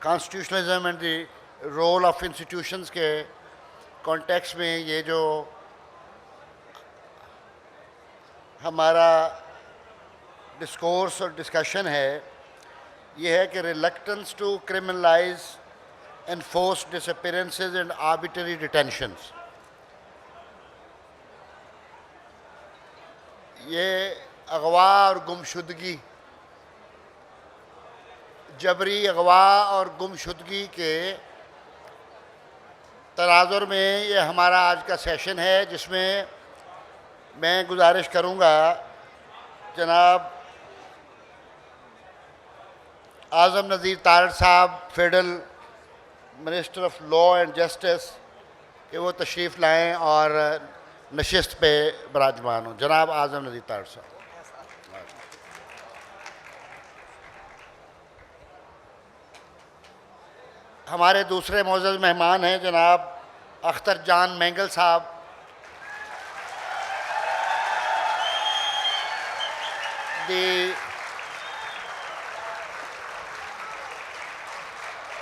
Constitutionalism and the role of institutions के context में ये जो हमारा डिस्कोर्स और डिस्कशन है ये है कि reluctance to criminalise enforced disappearances and arbitrary detentions. ये अगवा और गुमशुदगी, जबरी अगवा और गुमशुदगी के तनाजुर में ये हमारा आज का सेशन है, जिसमें मैं गुजारिश करूँगा जनाब आज़म नज़ीर तारड़ साहब, federal minister of law and justice, कि वो तशरीफ़ लाएं और नशिस्त पे बराजमान हों। जनाब आज़म नज़ीर तारड़ साहब। हमारे दूसरे मोअज़्ज़ज़ मेहमान हैं जनाब अख्तर जान मैंगल साहब।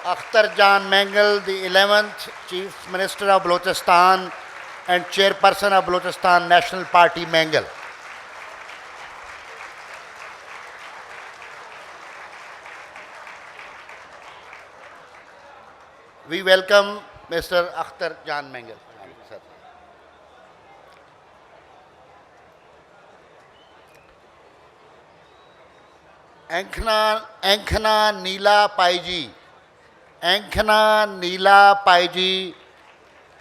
Akhtar Jan Mengal, the 11th Chief Minister of Balochistan and Chairperson of Balochistan National Party, Mengal. We welcome Mr. Akhtar Jan Mengal. Ankhana Neela Paiji. Ankhana Neela Paiji,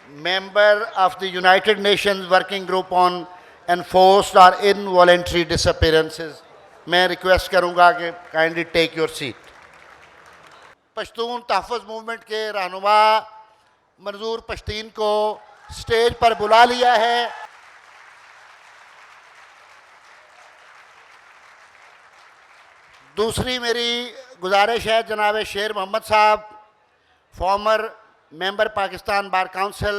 member of the United Nations Working Group on Enforced or Involuntary Disappearances. मैं request करूंगा कि kindly take your seat. Pashtun Tahaffuz movement के रहनुमा मंजूर पश्तीन को stage पर बुला लिया है। दूसरी मेरी गुजारिश है जनाब शेर मोहम्मद साहब, farmer member Pakistan bar council,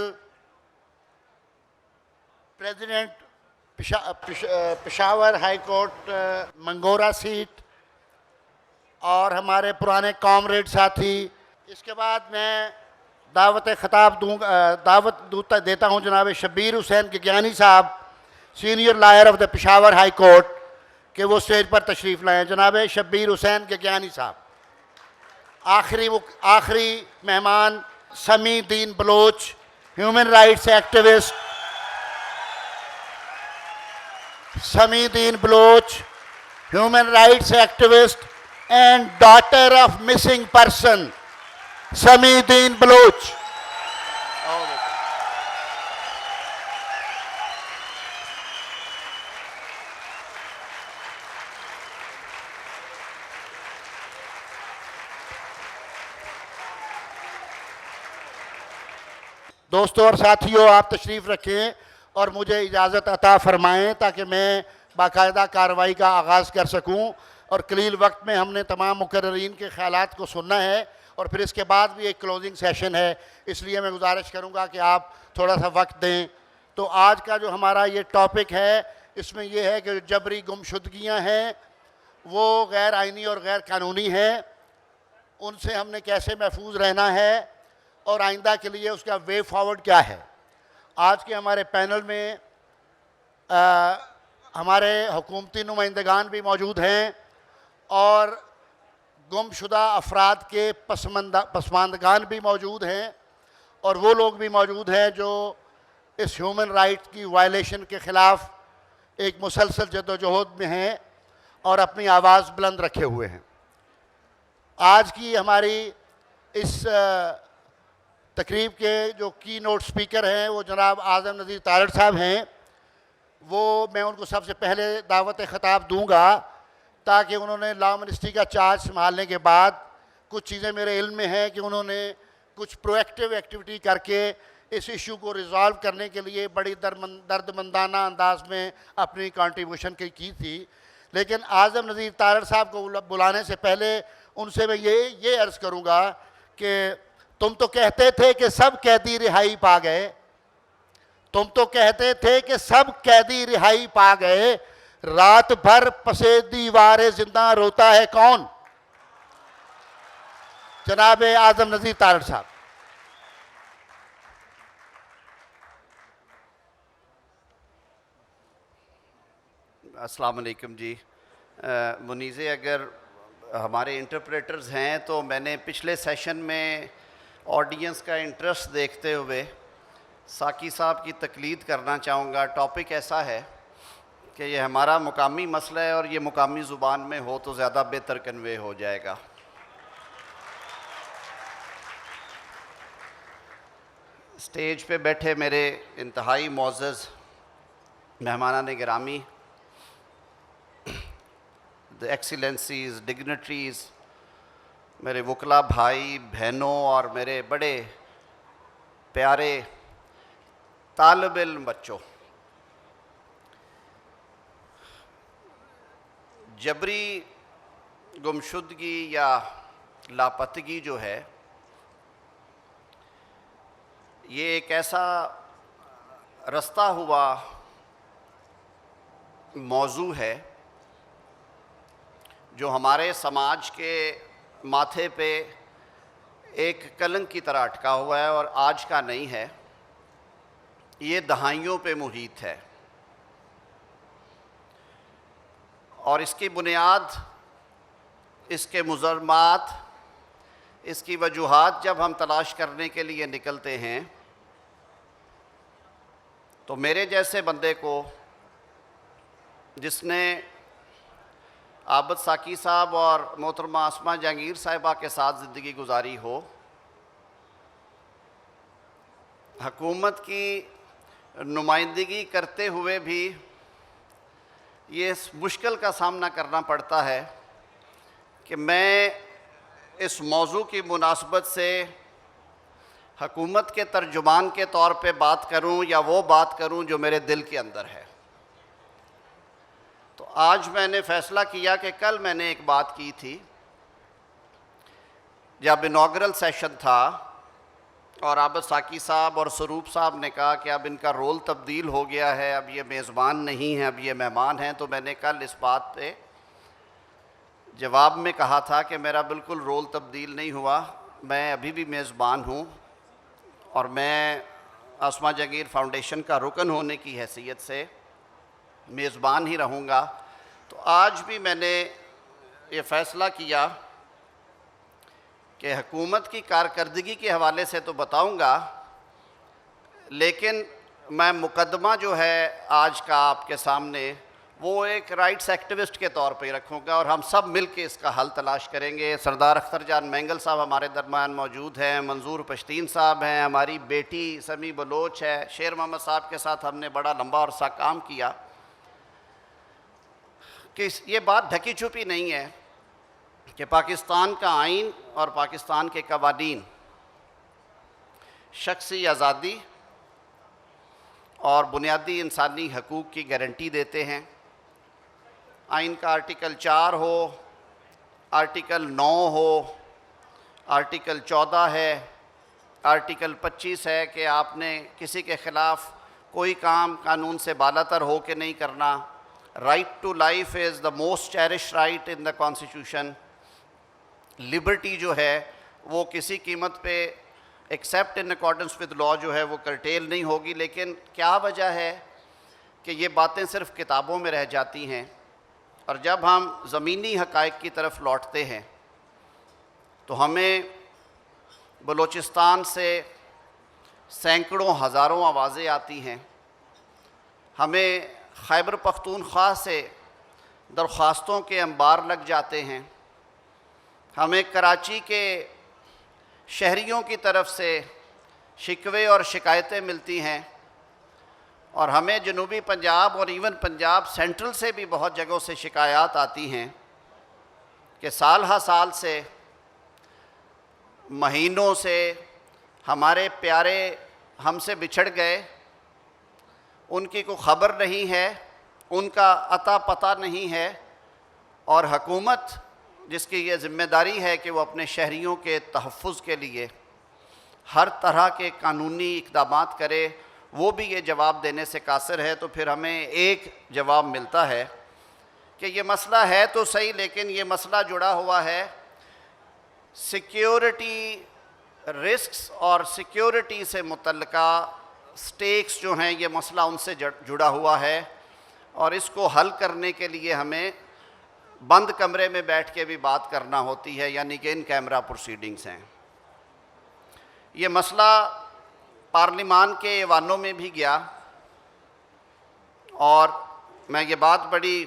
president Peshawar high court Mingora seat, और हमारे पुराने कॉमरेड साथी। इसके बाद मैं दावत देता हूं जनाब शब्बीर हुसैन गिज्ञानी साहब, senior lawyer of the Peshawar high court, कि वो स्टेज पर तशरीफ़ लाएँ। जनाब शब्बीर हुसैन गिज्ञानी साहब। आखिरी मेहमान समी Deen Baloch, human rights activist. Sami Deen Baloch, human rights activist and daughter of missing person Sami Deen Bloch. दोस्तों और साथियों, आप तशरीफ़ रखें और मुझे इजाज़त अता फ़रमाएँ ताकि मैं बाकायदा कार्रवाई का आगाज़ कर सकूँ। और कलील वक्त में हमने तमाम मुकर्ररीन के ख़यालात को सुनना है और फिर इसके बाद भी एक क्लोजिंग सेशन है, इसलिए मैं गुजारिश करूँगा कि आप थोड़ा सा वक्त दें। तो आज का जो हमारा ये टॉपिक है, इसमें यह है कि जबरी गुमशुदगियाँ हैं वो गैर आइनी और गैर कानूनी हैं, उनसे हमने कैसे महफूज रहना है और आइंदा के लिए उसका वे फॉरवर्ड क्या है। आज के हमारे पैनल में हमारे हुकूमती नुमाइंदगान भी मौजूद हैं और गुमशुदा अफराद के पसमानदगान भी मौजूद हैं, और वो लोग भी मौजूद हैं जो इस ह्यूमन राइट्स की वायलेशन के ख़िलाफ़ एक मुसलसल जद्दोजहद में हैं और अपनी आवाज़ बुलंद रखे हुए हैं। आज की हमारी इस तकरीब के जो की नोट स्पीकर हैं वो जनाब आज़म नज़ीर तारड़ साहब हैं। वो मैं उनको सबसे पहले दावत ख़िताब दूंगा ताकि उन्होंने लॉ मिनिस्ट्री का चार्ज संभालने के बाद कुछ चीज़ें मेरे इल्म में हैं कि उन्होंने कुछ प्रोएक्टिव एक्टिविटी करके इस इशू को रिज़ॉल्व करने के लिए बड़ी दर्दमंदाना अंदाज में अपनी कंट्रीब्यूशन की थी। लेकिन आज़म नज़ीर तारड़ साहब को बुलाने से पहले उनसे मैं ये अर्ज़ करूँगा कि तुम तो कहते थे कि सब कैदी रिहाई पा गए, तुम तो कहते थे कि सब कैदी रिहाई पा गए, रात भर पसे दीवारे जिंदा रोता है कौन। जनाब आजम नज़ीर तारड़ साहब। अस्सलाम वालेकुम जी। मुनीज़े, अगर हमारे इंटरप्रेटर्स हैं तो मैंने पिछले सेशन में ऑडियंस का इंटरेस्ट देखते हुए साकी साहब की तकलीद करना चाहूँगा। टॉपिक ऐसा है कि ये हमारा मुकामी मसला है और ये मुकामी ज़ुबान में हो तो ज़्यादा बेहतर कन्वे हो जाएगा। स्टेज पे बैठे मेरे इंतहाई मोअज़्ज़ज़ मेहमानान गिरामी, द एक्सीलेंसीज़, डिग्नेटरीज़, मेरे वकला भाई बहनों और मेरे बड़े प्यारे तालिब इल्म बच्चों, जबरी गुमशुदगी या लापतगी जो है, ये एक ऐसा रास्ता हुआ मौजू है जो हमारे समाज के माथे पे एक कलंक की तरह अटका हुआ है और आज का नहीं है, ये दहाइयों पे मुहित है। और इसकी बुनियाद, इसके मुजरमात, इसकी वजूहात जब हम तलाश करने के लिए निकलते हैं तो मेरे जैसे बंदे को, जिसने आबद साकी साहब और मोहतरमा आसमा जहांगीर साहिबा के साथ ज़िंदगी गुजारी हो, हकूमत की नुमाइंदगी करते हुए भी ये मुश्किल का सामना करना पड़ता है कि मैं इस मौजू की मुनासबत से हकूमत के तर्जुमान के तौर पे बात करूं या वो बात करूं जो मेरे दिल के अंदर है। तो आज मैंने फ़ैसला किया कि कल मैंने एक बात की थी जब इनॉग्रल सेशन था और आबद साकी साहब और स्वरूप साहब ने कहा कि अब इनका रोल तब्दील हो गया है, अब ये मेज़बान नहीं है, अब ये मेहमान हैं। तो मैंने कल इस बात पे जवाब में कहा था कि मेरा बिल्कुल रोल तब्दील नहीं हुआ, मैं अभी भी मेज़बान हूँ और मैं आसमा जहांगीर फाउंडेशन का रुकन होने की हैसियत से मेज़बान ही रहूँगा। तो आज भी मैंने ये फ़ैसला किया कि हुकूमत की कारकर्दगी के हवाले से तो बताऊँगा, लेकिन मैं मुकदमा जो है आज का आपके सामने वो एक राइट्स एक्टिविस्ट के तौर पे रखूँगा और हम सब मिल के इसका हल तलाश करेंगे। सरदार अख्तर जान मैंगल साहब हमारे दरमियान मौजूद हैं, मंजूर पश्तीन साहब हैं, हमारी बेटी समी बलोच है, शेर मोहम्मद साहब के साथ हमने बड़ा लंबा अरसा काम किया कि ये बात ढकी छुपी नहीं है कि पाकिस्तान का आइन और पाकिस्तान के कवानीन शख्सी आज़ादी और बुनियादी इंसानी हकूक़ की गारंटी देते हैं। आइन का आर्टिकल 4 हो, आर्टिकल 9 हो, आर्टिकल 14 है, आर्टिकल 25 है कि आपने किसी के ख़िलाफ़ कोई काम कानून से बालातर हो के नहीं करना। Right to life is the most cherish right in the constitution. Liberty जो है वो किसी कीमत पे except in accordance with law जो है वो कर्टेल नहीं होगी। लेकिन क्या वजह है कि ये बातें सिर्फ़ किताबों में रह जाती हैं और जब हम ज़मीनी हक़ाइक़ की तरफ लौटते हैं तो हमें बलूचिस्तान से सैकड़ों हज़ारों आवाज़ें आती हैं, हमें खैबर पख्तूनख्वा से दरख्वास्तों के अंबार लग जाते हैं, हमें कराची के शहरियों की तरफ से शिकवे और शिकायतें मिलती हैं और हमें जनूबी पंजाब और इवन पंजाब सेंट्रल से भी बहुत जगहों से शिकायत आती हैं कि साल हा साल से, महीनों से हमारे प्यारे हमसे बिछड़ गए, उनकी कोई ख़बर नहीं है, उनका अता पता नहीं है और हुकूमत जिसकी ये ज़िम्मेदारी है कि वो अपने शहरियों के तहफ़्फ़ुज़ के लिए हर तरह के कानूनी इक़दामात करे, वो भी ये जवाब देने से कासिर है। तो फिर हमें एक जवाब मिलता है कि ये मसला है तो सही, लेकिन ये मसला जुड़ा हुआ है सिक्योरिटी रिस्क्स और सिक्योरिटी से मुतल्लिका स्टेक्स जो हैं, ये मसला उनसे जुड़ा हुआ है और इसको हल करने के लिए हमें बंद कमरे में बैठ के भी बात करना होती है, यानी कि इन कैमरा प्रोसीडिंग्स हैं। ये मसला पार्लिमान के ऐवानों में भी गया और मैं ये बात बड़ी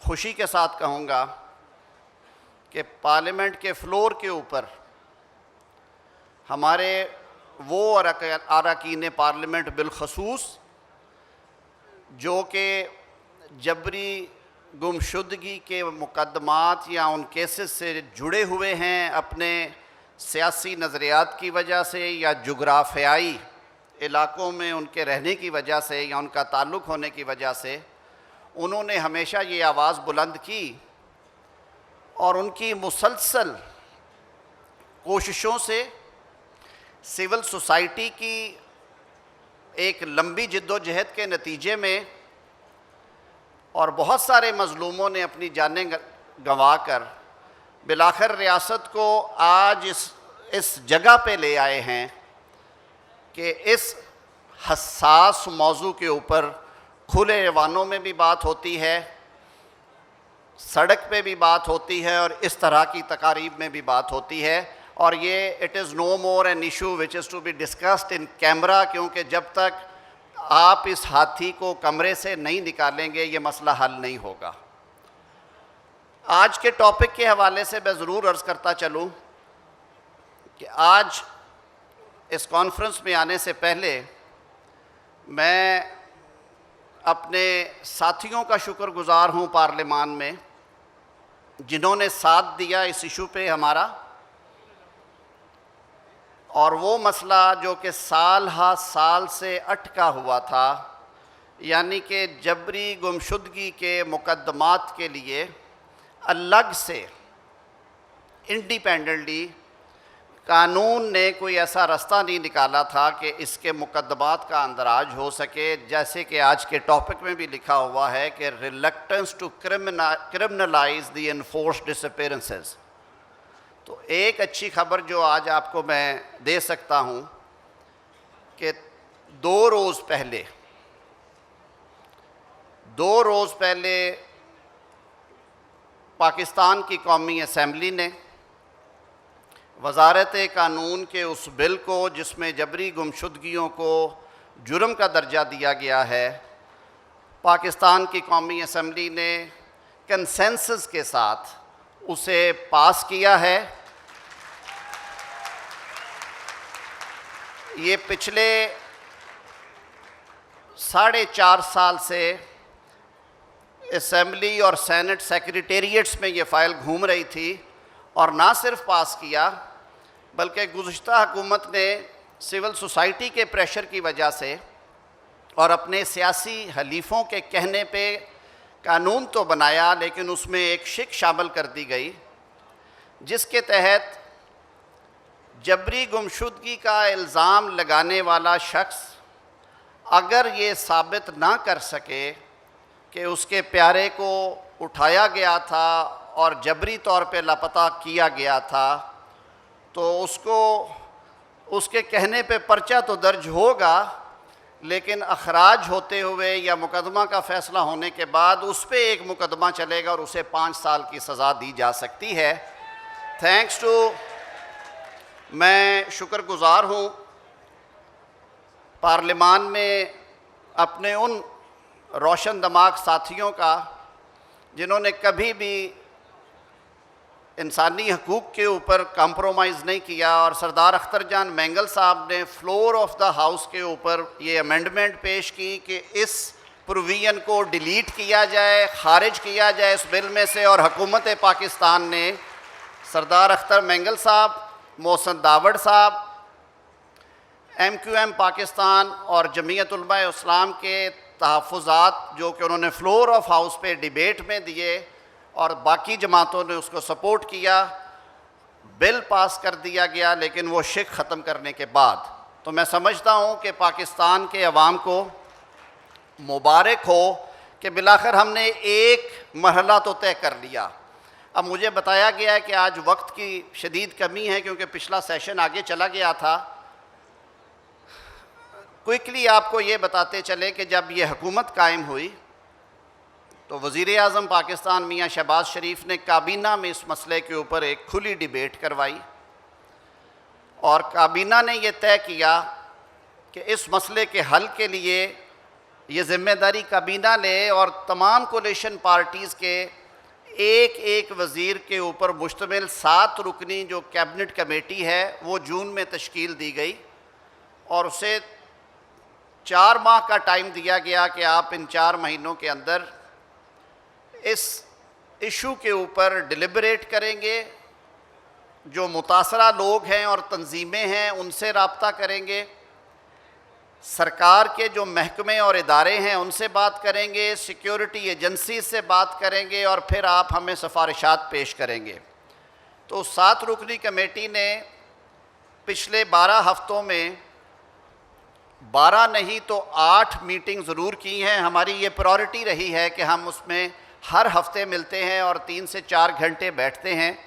खुशी के साथ कहूँगा कि पार्लियामेंट के फ्लोर के ऊपर हमारे वो अरकान पार्लियामेंट बिलखसूस जो कि जबरी गुमशुदगी के मुकदमात या उन केसेस से जुड़े हुए हैं अपने सियासी नज़रियात की वजह से या जुग्राफियाई इलाक़ों में उनके रहने की वजह से या उनका ताल्लुक़ होने की वजह से, उन्होंने हमेशा ये आवाज़ बुलंद की और उनकी मुसलसल कोशिशों से सिविल सोसाइटी की एक लंबी जिद्दोजहद के नतीजे में और बहुत सारे मज़लूमों ने अपनी जानें गंवा कर बिलाखिर रियासत को आज इस जगह पे ले आए हैं कि इस हसास मौजू के ऊपर खुले ऐवानों में भी बात होती है, सड़क पे भी बात होती है और इस तरह की तकारीब में भी बात होती है। और ये it is no more an issue which is to be discussed in camera, क्योंकि जब तक आप इस हाथी को कमरे से नहीं निकालेंगे ये मसला हल नहीं होगा। आज के टॉपिक के हवाले से मैं ज़रूर अर्ज़ करता चलूँ कि आज इस कॉन्फ्रेंस में आने से पहले मैं अपने साथियों का शुक्रगुज़ार हूँ पार्लियामान में, जिन्होंने साथ दिया इस इशू पे हमारा। और वो मसला जो कि साल हा साल से अटका हुआ था, यानी कि जबरी गुमशुदगी के मुकदमात के लिए अलग से इंडिपेंडेंटली कानून ने कोई ऐसा रास्ता नहीं निकाला था कि इसके मुकदमात का अंदराज हो सके। जैसे कि आज के टॉपिक में भी लिखा हुआ है कि reluctance to criminalise the enforced disappearances. तो एक अच्छी खबर जो आज आपको मैं दे सकता हूँ कि 2 रोज़ पहले पाकिस्तान की कौमी असम्बली ने वज़ारत कानून के उस बिल को जिसमें जबरी गुमशुदगियों को जुर्म का दर्जा दिया गया है, पाकिस्तान की कौमी असम्बली ने कंसेंसस के साथ उसे पास किया है। ये पिछले 4.5 साल से असम्बली और सेनेट सेक्रेटेरिएट्स में ये फ़ाइल घूम रही थी और ना सिर्फ पास किया बल्कि गुज़श्ता हुकूमत ने सिविल सोसाइटी के प्रेशर की वजह से और अपने सियासी हलीफ़ों के कहने पे कानून तो बनाया, लेकिन उसमें एक शिक शामिल कर दी गई जिसके तहत जबरी गुमशुदगी का इल्ज़ाम लगाने वाला शख्स अगर ये साबित ना कर सके कि उसके प्यारे को उठाया गया था और जबरी तौर पे लापता किया गया था, तो उसको उसके कहने पे पर्चा तो दर्ज होगा, लेकिन अखराज होते हुए या मुकदमा का फ़ैसला होने के बाद उस पर एक मुकदमा चलेगा और उसे 5 साल की सज़ा दी जा सकती है। थैंक्स टू, मैं शुक्रगुज़ार हूँ पार्लियामान में अपने उन रोशन दिमाग साथियों का जिन्होंने कभी भी इंसानी हकूक़ के ऊपर कॉम्प्रोमाइज़ नहीं किया। और सरदार अख्तर जान मैंगल साहब ने फ्लोर ऑफ द हाउस के ऊपर ये अमेंडमेंट पेश की कि इस प्रोविज़न को डिलीट किया जाए, ख़ारिज किया जाए इस बिल में से। और हुकूमत पाकिस्तान ने सरदार अख्तर मैंगल साहब, मोहसिन दावड़ साहब, MQM पाकिस्तान और जमीयत उलमा इस्लाम के तहफ़्फ़ुज़ात जो कि उन्होंने फ्लोर ऑफ हाउस पे डिबेट में दिए और बाकी जमातों ने उसको सपोर्ट किया, बिल पास कर दिया गया। लेकिन वो शिक ख़त्म करने के बाद तो मैं समझता हूँ कि पाकिस्तान के अवाम को मुबारक हो कि बिलाखिर हमने एक मरहला तो तय कर लिया। अब मुझे बताया गया है कि आज वक्त की शदीद कमी है क्योंकि पिछला सेशन आगे चला गया था। क्विकली आपको ये बताते चले कि जब ये हुकूमत कायम हुई तो वज़ीर आज़म पाकिस्तान मियाँ शहबाज शरीफ ने काबीना में इस मसले के ऊपर एक खुली डिबेट करवाई और काबीना ने यह तय किया कि इस मसले के हल के लिए ये ज़िम्मेदारी काबीना ले और तमाम कोलिशन पार्टीज़ के एक एक वज़ीर के ऊपर मुश्तमिल 7 रुकनी जो कैबिनेट कमेटी है वो जून में तश्कील दी गई और उसे 4 माह का टाइम दिया गया कि आप इन 4 महीनों के अंदर इस इशू के ऊपर डिलिबरेट करेंगे, जो मुतासरा लोग हैं और तंजीमें हैं उनसे रब्ता करेंगे, सरकार के जो महकमे और इदारे हैं उनसे बात करेंगे, सिक्योरिटी एजेंसी से बात करेंगे और फिर आप हमें सिफारिशात पेश करेंगे। तो 7 रुकनी कमेटी ने पिछले 12 हफ्तों में 12 नहीं तो 8 मीटिंग ज़रूर की हैं। हमारी ये प्रायोरिटी रही है कि हम उसमें हर हफ्ते मिलते हैं और 3 से 4 घंटे बैठते हैं।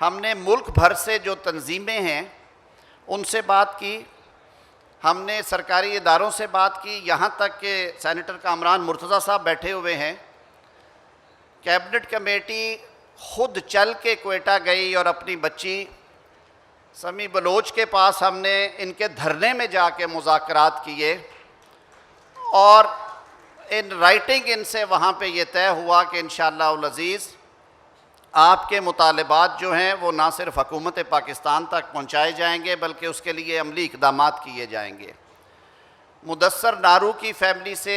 हमने मुल्क भर से जो तंजीमें हैं उनसे बात की, हमने सरकारी इदारों से बात की, यहाँ तक कि सेनेटर कामरान मुर्तज़ा साहब बैठे हुए हैं। कैबिनेट कमेटी ख़ुद चल के क्वेटा गई और अपनी बच्ची समी बलोच के पास हमने इनके धरने में जाके मुज़ाकरात किए और इन राइटिंग इनसे वहाँ पे ये तय हुआ कि इंशाअल्लाह उल अज़ीज़ आपके मुतालबात जो हैं वो ना सिर्फ हुकूमत पाकिस्तान तक पहुँचाए जाएंगे बल्कि उसके लिए अमली इक़दामात किए जाएंगे। मुदस्सर नारू की फैमिली से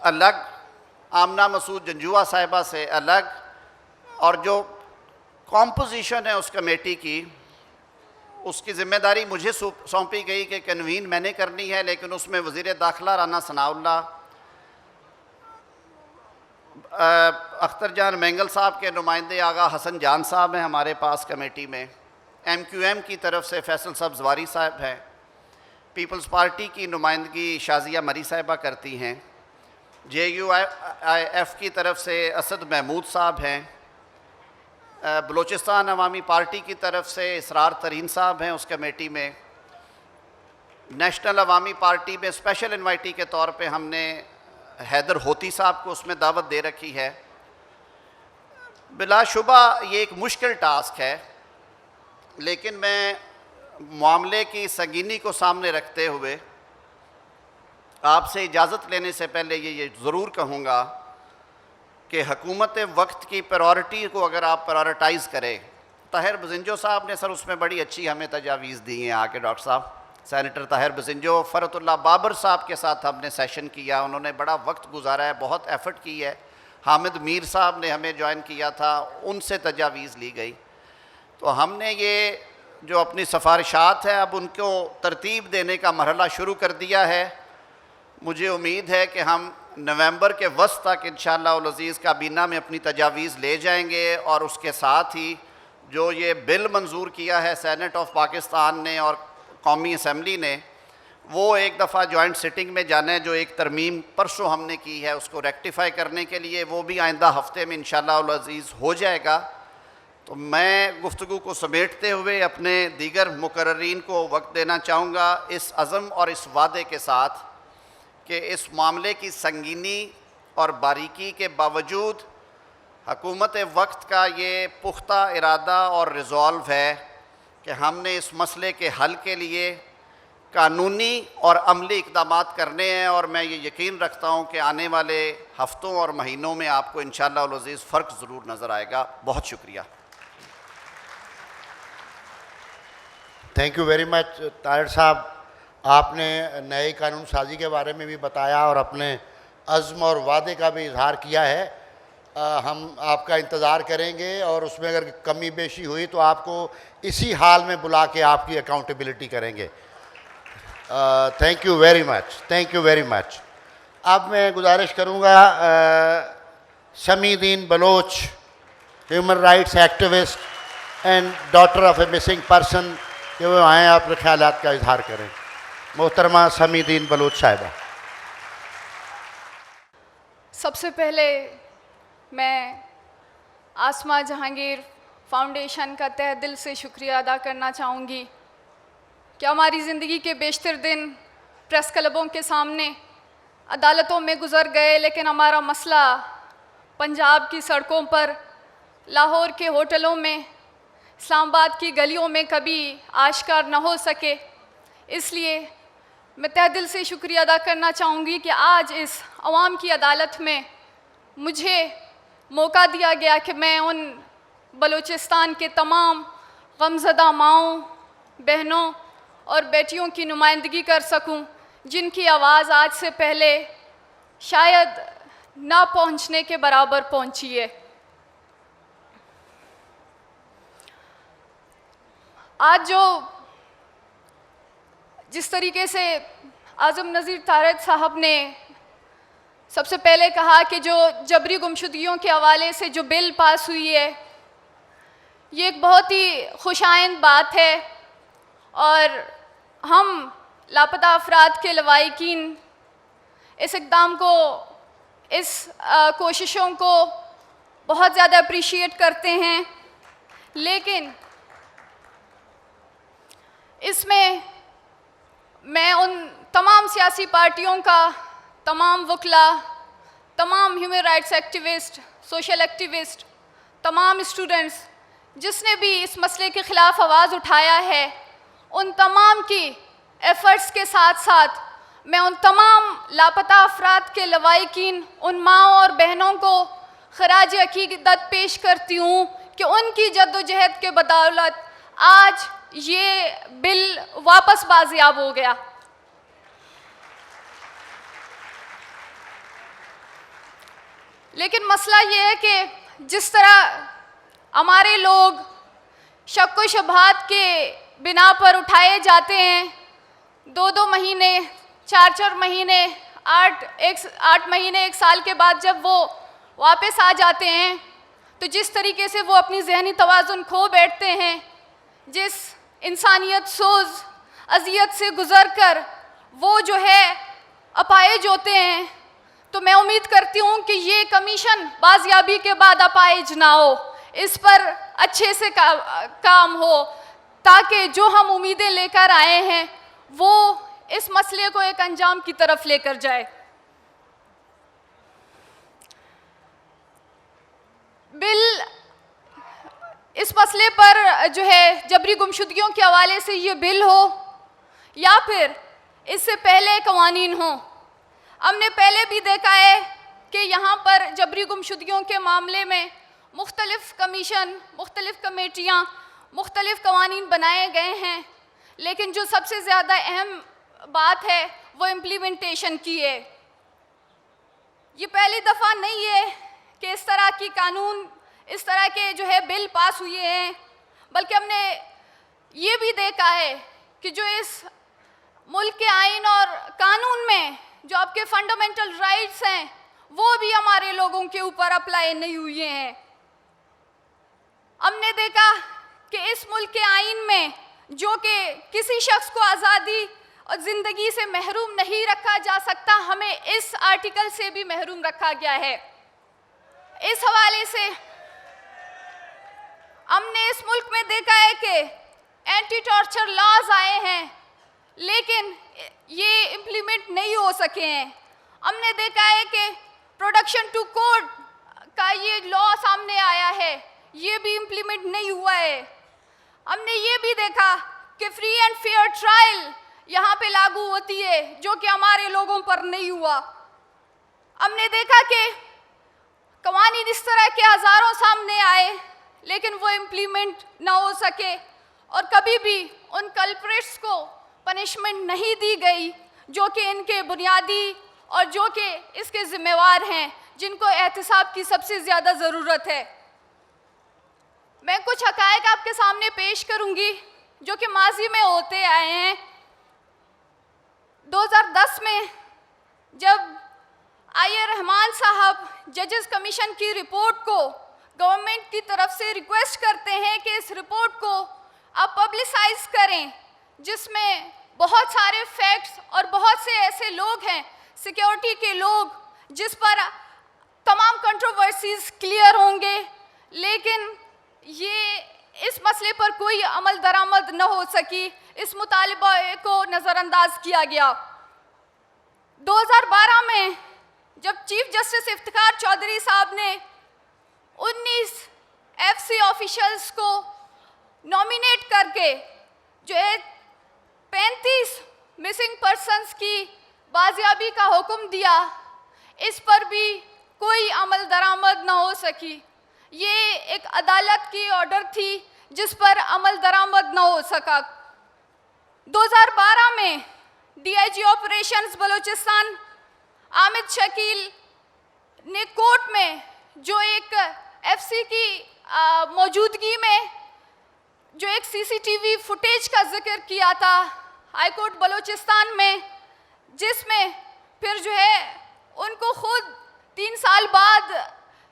अलग, आमना मसूद जंजुआ साहिबा से अलग, और जो कॉम्पोजिशन है उस कमेटी की उसकी ज़िम्मेदारी मुझे सौंपी गई कि कन्वीन मैंने करनी है, लेकिन उसमें वज़ीर दाखिला राना सनाउल्लाह, अख्तर जान मैंगल साहब के नुमाइंदे आगा हसन जान साहब हैं हमारे पास कमेटी में, MQM की तरफ से फैसल साहब जवारी साहब हैं, पीपल्स पार्टी की नुमाइंदगी शाजिया मरी साहिबा करती हैं, JUIF की तरफ से असद महमूद साहब हैं, बलूचिस्तान अवामी पार्टी की तरफ से इसरार तरीन साहब हैं उस कमेटी में, नेशनल अवामी पार्टी में स्पेशल इन्वाइटी के तौर पे हमने हैदर होती साहब को उसमें दावत दे रखी है। बिलाशुबा ये एक मुश्किल टास्क है, लेकिन मैं मामले की संगीनी को सामने रखते हुए आपसे इजाज़त लेने से पहले ये ज़रूर कहूँगा कि हुकूमत वक्त की प्रायोरिटी को अगर आप प्रायोरिटाइज़ करें, ताहिर बजिंजो साहब ने सर उसमें बड़ी अच्छी हमें तजावीज़ दी हैं आके, डॉक्टर साहब सेनेटर ताहिर बजिंजो, फ़रतुल्लाह बाबर साहब के साथ हमने सेशन किया, उन्होंने बड़ा वक्त गुजारा है, बहुत एफ़र्ट की है, हामिद मीर साहब ने हमें ज्वाइन किया था, उनसे तजावीज़ ली गई। तो हमने ये जो अपनी सिफारिशात है अब उनको तरतीब देने का मरहला शुरू कर दिया है। मुझे उम्मीद है कि हम नवंबर के वस्त तक इंशाअल्लाह उल अज़ीज़ काबीना में अपनी तजावीज़ ले जाएंगे और उसके साथ ही जो ये बिल मंजूर किया है सेनेट ऑफ पाकिस्तान ने और कौमी असम्बली ने, वो एक दफ़ा जॉइंट सिटिंग में जाना है। जो एक तरमीम परसों हमने की है उसको रेक्टिफाई करने के लिए, वो भी आइंदा हफ्ते में इंशाअल्लाह उल अज़ीज़ हो जाएगा। तो मैं गुफ्तगू को समेटते हुए अपने दीगर मुकर्रीन को वक्त देना चाहूँगा इस अज़म और इस वादे के साथ कि इस मामले की संगीनी और बारीकी के बावजूद हुकूमत वक्त का ये पुख्ता इरादा और रिज़ॉल्व है कि हमने इस मसले के हल के लिए कानूनी और अमली इक़दामात करने हैं, और मैं ये यकीन रखता हूँ कि आने वाले हफ्तों और महीनों में आपको इंशाअल्लाह उल अज़ीज़ फ़र्क ज़रूर नज़र आएगा। बहुत शुक्रिया। Thank you very much Tahir साहब, आपने नए कानून साजी के बारे में भी बताया और अपने अज़्म और वादे का भी इजहार किया है। हम आपका इंतज़ार करेंगे और उसमें अगर कमी बेशी हुई तो आपको इसी हाल में बुला के आपकी अकाउंटेबिलिटी करेंगे। Thank you very much, thank you very much. अब मैं गुजारिश करूँगा Shamideen Baloch, human rights activist and daughter of a missing person, कि वो आएँ अपने ख्यालात का इजहार करें। मोहतरमा शमीदीन बलोच साहिबा। सबसे पहले मैं आसमा जहांगीर फाउंडेशन का तहे दिल से शुक्रिया अदा करना चाहूँगी कि हमारी ज़िंदगी के बेशतर दिन प्रेस क्लबों के सामने, अदालतों में गुजर गए, लेकिन हमारा मसला पंजाब की सड़कों पर, लाहौर के होटलों में, इस्लामाबाद की गलियों में कभी आश्कार न हो सके। इसलिए मैं तहे दिल से शुक्रिया अदा करना चाहूँगी कि आज इस अवाम की अदालत में मुझे मौका दिया गया कि मैं उन बलूचिस्तान के तमाम गमज़दा माँओं, बहनों और बेटियों की नुमाइंदगी कर सकूं, जिनकी आवाज़ आज से पहले शायद ना पहुंचने के बराबर पहुंची है। आज जिस तरीके से आज़म नज़ीर तारड़ साहब ने सबसे पहले कहा कि जो जबरी गुमशुदगियों के हवाले से जो बिल पास हुई है, ये एक बहुत ही खुशाइंद बात है और हम लापता अफराद के लवाहिकीन इस इक़दाम को, इस कोशिशों को बहुत ज़्यादा अप्रिशिएट करते हैं। लेकिन इसमें मैं उन तमाम सियासी पार्टियों का, तमाम वकला, तमाम human rights activist, social activist, तमाम स्टूडेंट्स जिसने भी इस मसले के ख़िलाफ़ आवाज़ उठाया है, उन तमाम की एफ़र्ट्स के साथ साथ मैं उन तमाम लापता अफराद के लवाहिकीन, उन माँओं और बहनों को ख़राज अक़ीदत पेश करती हूँ कि उनकी जद्दोजहद के बदौलत आज ये बिल वापस बाजियाब हो गया। लेकिन मसला ये है कि जिस तरह हमारे लोग शक व शुबहात के बिना पर उठाए जाते हैं, 2-2 महीने, 4-4 महीने, 8 महीने, 1 साल के बाद जब वो वापस आ जाते हैं, तो जिस तरीके से वो अपनी ज़हनी तवाज़ुन खो बैठते हैं, जिस इंसानियत सोज अज़ियत से गुज़र कर वो जो है अपाहिज होते हैं, तो मैं उम्मीद करती हूँ कि ये कमीशन बाजियाबी के बाद अपाहिज ना हो, इस पर अच्छे से काम हो, ताकि जो हम उम्मीदें लेकर आए हैं वो इस मसले को एक अंजाम की तरफ लेकर जाए। बिल इस मसले पर जो है जबरी गुमशुदगियों के हवाले से ये बिल हो या फिर इससे पहले कवानीन हो, हमने पहले भी देखा है कि यहाँ पर जबरी गुमशुदगियों के मामले में मुख्तलिफ़ कमीशन, मुख्तलिफ़ कमेटियाँ, मुख्तलिफ़ कवानीन बनाए गए हैं, लेकिन जो सबसे ज़्यादा अहम बात है वो इम्प्लीमेंटेशन की है। ये पहली दफ़ा नहीं है कि इस तरह की कानून, इस तरह के जो है बिल पास हुए हैं, बल्कि हमने ये भी देखा है कि जो इस मुल्क के आइन और कानून में जो आपके फंडामेंटल राइट्स हैं वो भी हमारे लोगों के ऊपर अप्लाई नहीं हुए हैं। हमने देखा कि इस मुल्क के आइन में जो कि किसी शख्स को आज़ादी और ज़िंदगी से महरूम नहीं रखा जा सकता, हमें इस आर्टिकल से भी महरूम रखा गया है। इस हवाले से हमने इस मुल्क में देखा है कि एंटी टॉर्चर लॉज आए हैं, लेकिन ये इम्प्लीमेंट नहीं हो सके हैं। हमने देखा है कि प्रोडक्शन टू कोर्ट का ये लॉ सामने आया है, ये भी इम्प्लीमेंट नहीं हुआ है। हमने ये भी देखा कि फ्री एंड फेयर ट्रायल यहाँ पे लागू होती है, जो कि हमारे लोगों पर नहीं हुआ। हमने देखा कि कवानीन इस तरह के हज़ारों सामने आए, लेकिन वो इम्प्लीमेंट ना हो सके और कभी भी उन कल्प्रिट्स को पनिशमेंट नहीं दी गई जो कि इनके बुनियादी और जो कि इसके ज़िम्मेवार हैं, जिनको एहतिसाब की सबसे ज़्यादा ज़रूरत है। मैं कुछ हक़ाइक़ आपके सामने पेश करूंगी जो कि माजी में होते आए हैं। 2010 में जब आईए रहमान साहब जजेस कमीशन की रिपोर्ट को गवर्नमेंट की तरफ से रिक्वेस्ट करते हैं कि इस रिपोर्ट को आप पब्लिसाइज करें, जिसमें बहुत सारे फैक्ट्स और बहुत से ऐसे लोग हैं, सिक्योरिटी के लोग, जिस पर तमाम कंट्रोवर्सीज क्लियर होंगे, लेकिन ये इस मसले पर कोई अमल दरामद न हो सकी। इस मुतालबे को नज़रअंदाज किया गया। 2012 में जब चीफ जस्टिस इफ्तिखार चौधरी साहब ने 19 FC ऑफिशियल्स को नॉमिनेट करके जो है 35 मिसिंग पर्सन्स की बाजियाबी का हुक्म दिया, इस पर भी कोई अमल दरामद न हो सकी। ये एक अदालत की ऑर्डर थी जिस पर अमल दरामद न हो सका। 2012 में DIG ऑपरेशंस बलूचिस्तान आमिद शकील ने कोर्ट में जो एक FC की मौजूदगी में जो एक CCTV फुटेज का जिक्र किया था हाई कोर्ट बलूचिस्तान में, जिसमें फिर जो है उनको खुद 3 साल बाद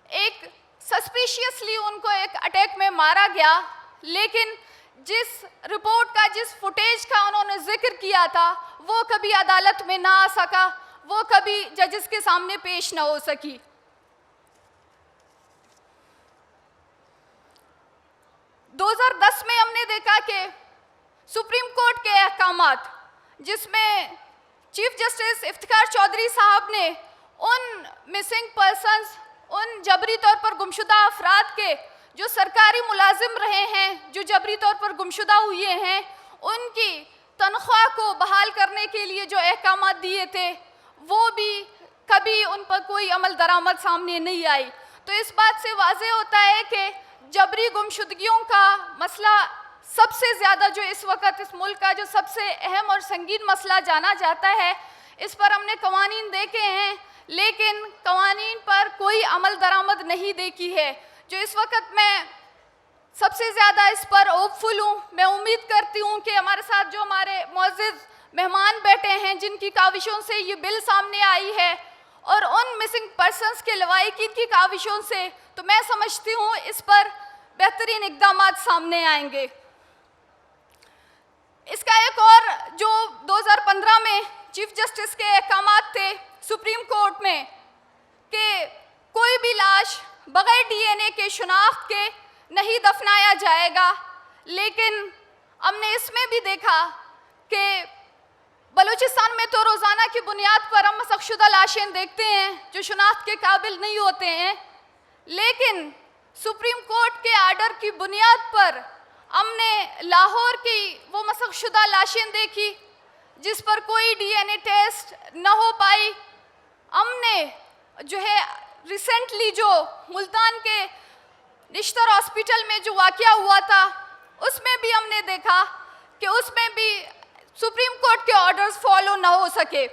एक सस्पिशियसली उनको एक अटैक में मारा गया, लेकिन जिस रिपोर्ट का, जिस फुटेज का उन्होंने जिक्र किया था वो कभी अदालत में ना आ सका, वो कभी जजेस के सामने पेश ना हो सकी। 2010 में हमने देखा कि सुप्रीम कोर्ट के अहकामात, जिसमें चीफ जस्टिस इफ्तिखार चौधरी साहब ने उन मिसिंग पर्सन्स, उन जबरी तौर पर गुमशुदा अफराद के जो सरकारी मुलाजिम रहे हैं, जो जबरी तौर पर गुमशुदा हुए हैं, उनकी तनख्वाह को बहाल करने के लिए जो अहकामात दिए थे वो भी कभी उन पर कोई अमल दरामद सामने नहीं आई। तो इस बात से वाज़ेह होता है कि जबरी गुमशुदगियों का मसला सबसे ज़्यादा जो इस वक्त इस मुल्क का जो सबसे अहम और संगीन मसला जाना जाता है, इस पर हमने कवानीन देखे हैं लेकिन कवानीन पर कोई अमल दरामद नहीं देखी है। जो इस वक्त मैं सबसे ज़्यादा इस पर होपफुल हूँ, मैं उम्मीद करती हूँ कि हमारे साथ जो हमारे मुअज़्ज़िज़ मेहमान बैठे हैं जिनकी काविशों से ये बिल सामने आई है और उन मिसिंग पर्सन्स के लवाहिकीन की काविशों से, तो मैं समझती हूँ इस पर बेहतरीन इक़दामात सामने आएंगे। इसका एक और जो 2015 में चीफ जस्टिस के अहकामात थे सुप्रीम कोर्ट में कि कोई भी लाश बगैर DNA के शनाख्त के नहीं दफनाया जाएगा, लेकिन हमने इसमें भी देखा कि बलूचिस्तान में तो रोज़ाना की बुनियाद पर हम मसखशुदा लाशें देखते हैं जो शनाख्त के काबिल नहीं होते हैं, लेकिन सुप्रीम कोर्ट के आर्डर की बुनियाद पर हमने लाहौर की वो मसखशुदा लाशें देखी जिस पर कोई DNA टेस्ट न हो पाई। हमने जो है रिसेंटली जो मुल्तान के निश्तर हॉस्पिटल में जो वाक़या हुआ था उसमें भी हमने देखा कि उसमें भी सुप्रीम कोर्ट के ऑर्डर्स फॉलो ना हो सके।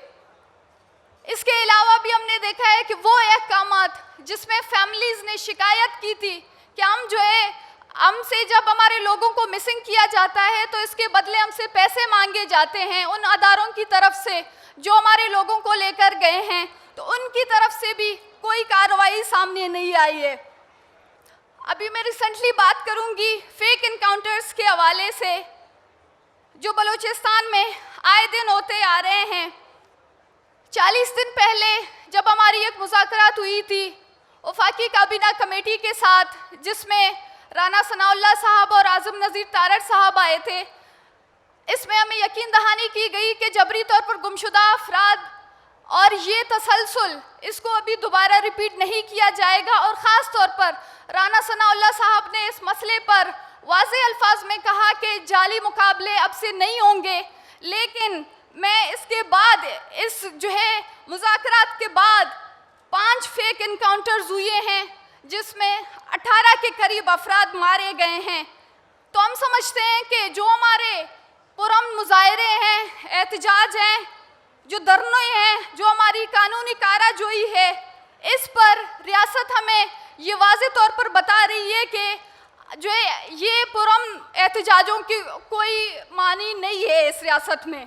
इसके अलावा भी हमने देखा है कि वो अहकामात जिसमें फैमिलीज़ ने शिकायत की थी कि हम जो है हमसे जब हमारे लोगों को मिसिंग किया जाता है तो इसके बदले हमसे पैसे मांगे जाते हैं उन अदारों की तरफ से जो हमारे लोगों को लेकर गए हैं, तो उनकी तरफ से भी कोई कार्रवाई सामने नहीं आई है। अभी मैं रिसेंटली बात करूंगी फेक इनकाउंटर्स के हवाले से जो बलूचिस्तान में आए दिन होते आ रहे हैं। 40 दिन पहले जब हमारी एक मुज़ाकरात हुई थी वफाकी काबीना कमेटी के साथ, जिसमें राना सनाउल्लाह साहब और आज़म नज़ीर तारड़ साहब आए थे, इसमें हमें यकीन दहानी की गई कि जबरी तौर पर गुमशुदा अफराद और ये तसलसल इसको अभी दोबारा रिपीट नहीं किया जाएगा। और ख़ास तौर पर राना सनाउल्लाह साहब ने इस मसले पर वाज़ेह अल्फाज में कहा कि जाली मुकाबले अब से नहीं होंगे, लेकिन मैं इसके बाद इस जो है मुज़ाकरात के बाद 5 फेक इनकाउंटर्स हुए हैं जिसमें 18 के करीब अफराद मारे गए हैं। तो हम समझते हैं कि जो हमारे पुरअमन मुजाहरे हैं, एहतजाज हैं, जो धरने हैं, जो हमारी कानूनी काराजोई है, इस पर रियासत हमें ये वाज़ेह तौर पर बता रही है कि जो है ये पुरअमन एहतजाजों की कोई मानी नहीं है इस रियासत में।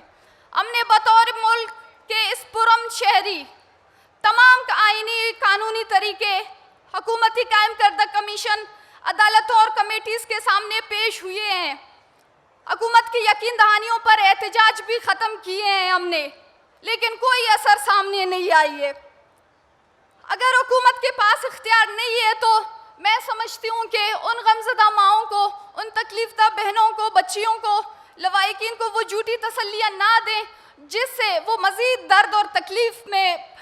हमने बतौर मुल्क के इस पुरअमन शहरी तमाम आईनी कानूनी तरीके हुकूमती कायम करदा कमीशन, अदालतों और कमेटीज़ के सामने पेश हुए हैं। हुकूमत की यकीन दहानियों पर एहतजाज भी ख़त्म किए हैं हमने, लेकिन कोई असर सामने नहीं आई है। अगर हुकूमत के पास इख्तियार नहीं है तो मैं समझती हूँ कि उन गमज़दा माओं को, उन तकलीफ़दा बहनों को, बच्चियों को, लवाहिकीन को वो झूठी तसल्लियाँ ना दें जिससे वो मज़ीद दर्द और तकलीफ़ में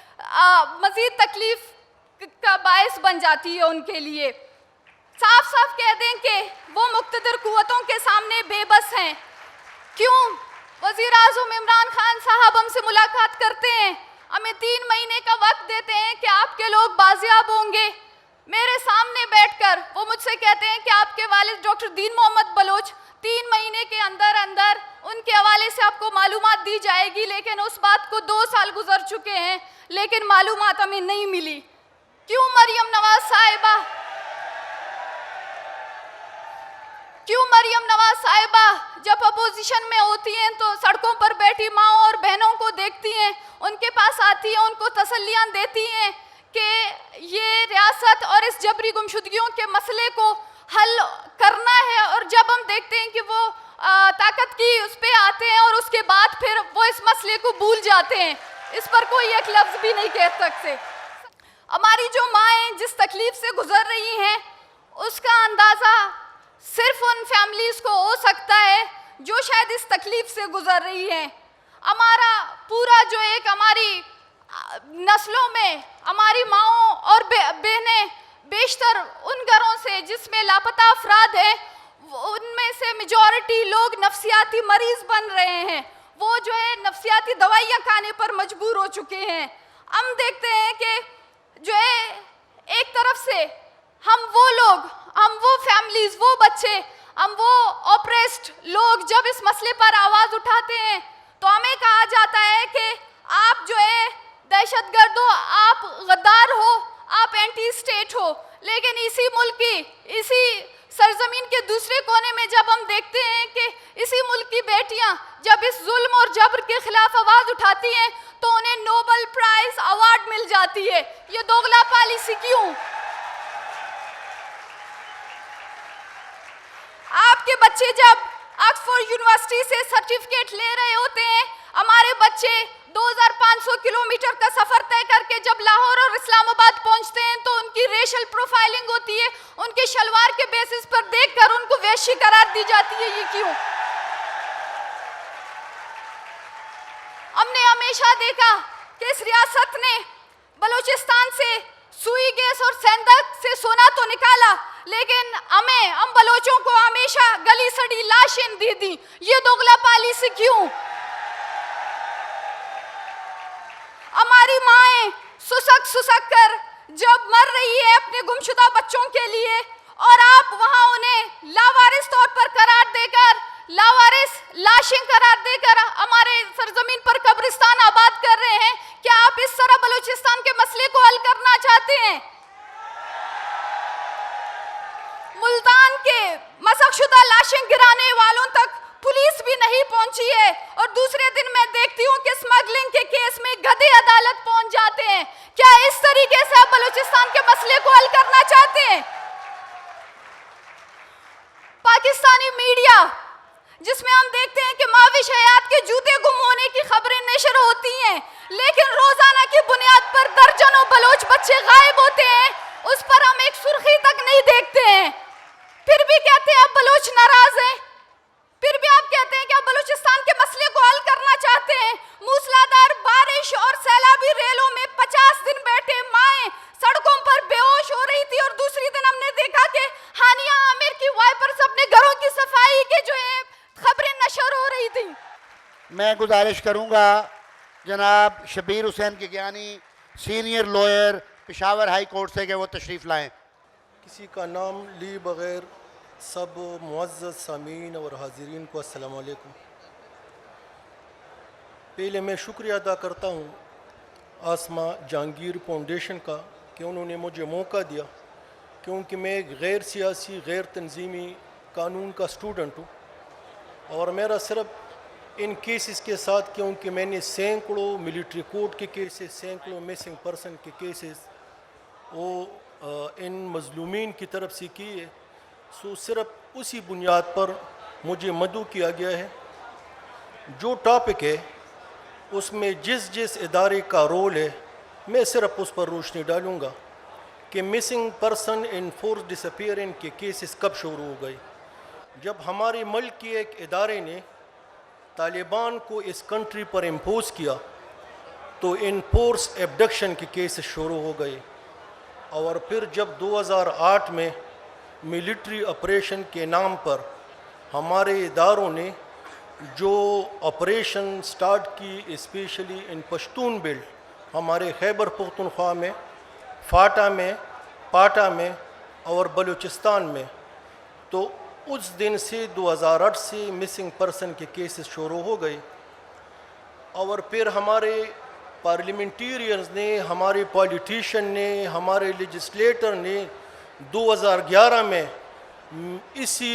मज़ीद तकलीफ़ का बायस बन जाती है उनके लिए। साफ साफ कह दें कि वो मुक़्तदर कुव्वतों के सामने बेबस हैं। क्यों वज़ीर आज़म इमरान खान साहब हमसे मुलाकात करते हैं, हमें 3 महीने का वक्त देते हैं कि आपके लोग बाजियाब होंगे। मेरे सामने बैठकर वो मुझसे कहते हैं कि आपके वालिद डॉक्टर दीन मोहम्मद बलोच 3 महीने के अंदर अंदर उनके हवाले से आपको मालूमात दी जाएगी, लेकिन उस बात को 2 साल गुजर चुके हैं लेकिन मालूमात हमें नहीं मिली। क्यों मरियम नवाज साहिबा जब अपोजिशन में होती हैं तो सड़कों पर बैठी माओं और बहनों को देखती हैं, उनके पास आती हैं, उनको तसल्लियां देती हैं कि ये रियासत और इस जबरी गुमशुदगियों के मसले को हल करना है, और जब हम देखते हैं कि वो ताकत की उस पर आते हैं और उसके बाद फिर वो इस मसले को भूल जाते हैं, इस पर कोई एक लफ्ज़ भी नहीं कह सकते। हमारी जो माएँ जिस तकलीफ़ से गुजर रही हैं उसका अंदाज़ा सिर्फ उन फैमिलीज़ को हो सकता है जो शायद इस तकलीफ़ से गुजर रही हैं। हमारा पूरा जो एक हमारी नस्लों में हमारी माओं और बहनें बेशतर उन घरों से जिसमें लापता अफराद हैं, उनमें से मेजॉरिटी लोग नफ्सियाती मरीज़ बन रहे हैं। वो जो है नफ्सियाती दवाइयाँ खाने पर मजबूर हो चुके हैं। हम देखते हैं कि जो है एक तरफ से हम वो लोग, हम वो फैमिलीज़, वो बच्चे, हम वो ऑप्रेस्ड लोग जब इस मसले पर आवाज़ उठाते हैं तो हमें कहा जाता है कि आप जो है दहशतगर्द हो, आप गद्दार हो, आप एंटी स्टेट हो। लेकिन इसी मुल्क की, इसी सरजमीन के दूसरे कोने में जब हम देखते हैं कि इसी मुल्क की बेटियां जब इस जुल्म और जबर के खिलाफ आवाज़ उठाती हैं तो उन्हें नोबेल प्राइज़ अवार्ड मिल जाती है। ये दोगला पॉलिसी क्यों? आपके बच्चे जब ऑक्सफोर्ड यूनिवर्सिटी से सर्टिफिकेट ले रहे होते हैं, हमारे बच्चे 2500 किलोमीटर का सफ़र तय करके जब लाहौर और इस्लामाबाद पहुंचते हैं तो उनकी रेशल प्रोफाइलिंग होती है, उनके शलवार के बेसिस पर देखकर उनको वैश्य करार दी जाती है। ये क्यों? हमने हमेशा देखा कि इस रियासत ने बलूचिस्तान से सुई गैस और सेंधक से सोना तो निकाला, लेकिन हम बलोचों को हमेशा गली सड़ी लाशें दे दी। ये दोगला पॉलिसी क्यों? हमारी माएँ सुसक कर जब मर रही है अपने गुमशुदा बच्चों के लिए, और आप वहाँ उन्हें लावारिस तौर पर करार देकर, लावारिस लाशें करार देकर हमारे सरजमीन पर कब्रिस्तान आबाद कर रहे हैं। क्या आप इस तरह बलूचिस्तान के मसले को हल करना चाहते हैं? मुल्तान के मसकशुदा लाशें गिराने वालों तक पुलिस भी नहीं पहुंची है, और दूसरे दिन मैं देखती हूं कि स्मगलिंग के केस में गधे अदालत पहुंच जाते हैं। क्या इस तरीके से आप बलूचिस्तान के मसले को हल करना चाहते हैं? पाकिस्तानी मीडिया जिसमें हम देखते हैं कि माविश हयात के जूते गुम होने की खबरें नशर होती हैं, लेकिन रोजाना की बुनियाद पर दर्जनों बलोच बच्चे गायब होते हैं, उस पर हम एक सुर्खी तक नहीं देखते हैं। फिर भी कहते हैं आप बलोच नाराज हैं, फिर भी आप कहते हैं कि आप बलूचिस्तान के मसले को हल करना चाहते हैं। मूसलाधार बारिश और सैलाबी रेलों में 50 दिन बैठे माएं सड़कों पर बेहोश हो रही थी, और दूसरी दिन हमने देखा कि हानिया आमिर की वाइपर से अपने घरों की सफाई के जो है खबरें नशर हो रही थी। मैं गुजारिश करूंगा जनाब Shabbir Hussain Gigyani, senior lawyer, Peshawar high court से, कि वो तशरीफ़ लाएं। किसी का नाम ली बग़ैर सब मुअज़्ज़ज़ सामीन और हाज़रीन को अस्सलाम वालेकुम। पहले मैं शुक्रिया अदा करता हूँ आसमा जहांगीर फाउंडेशन का कि उन्होंने मुझे मौका दिया, क्योंकि मैं एक गैर सियासी, गैर तंजीमी कानून का स्टूडेंट हूँ, और मेरा सिर्फ इन केसेस के साथ, क्योंकि मैंने सैकड़ों मिलिट्री कोर्ट के केसेस, सैकड़ों मिसिंग पर्सन के केसेस वो इन मज़लूमीन की तरफ से किए, सो सिर्फ उसी बुनियाद पर मुझे मदऊ किया गया है। जो टॉपिक है उसमें जिस जिस इदारे का रोल है मैं सिर्फ उस पर रोशनी डालूँगा। कि missing person in force disappearance के केसेस कब शुरू हो गए। जब हमारे मुल्क के एक इदारे ने तालिबान को इस कंट्री पर इम्पोज किया तो इन फोर्स एब्डक्शन के केसेस शुरू हो गए। और फिर जब 2008 में मिलिट्री ऑपरेशन के नाम पर हमारे इदारों ने जो ऑपरेशन स्टार्ट की, स्पेशली इन पश्तून बेल्ट, हमारे खैबर पख्तूनख्वा में, फाटा में, पाटा में और बलूचिस्तान में, तो उस दिन से 2008 से मिसिंग पर्सन के केसेस शुरू हो गए। और फिर हमारे पार्लियामेंटेरियंस ने, हमारे पॉलिटिशियन ने, हमारे लेजिस्लेटर ने 2011 में इसी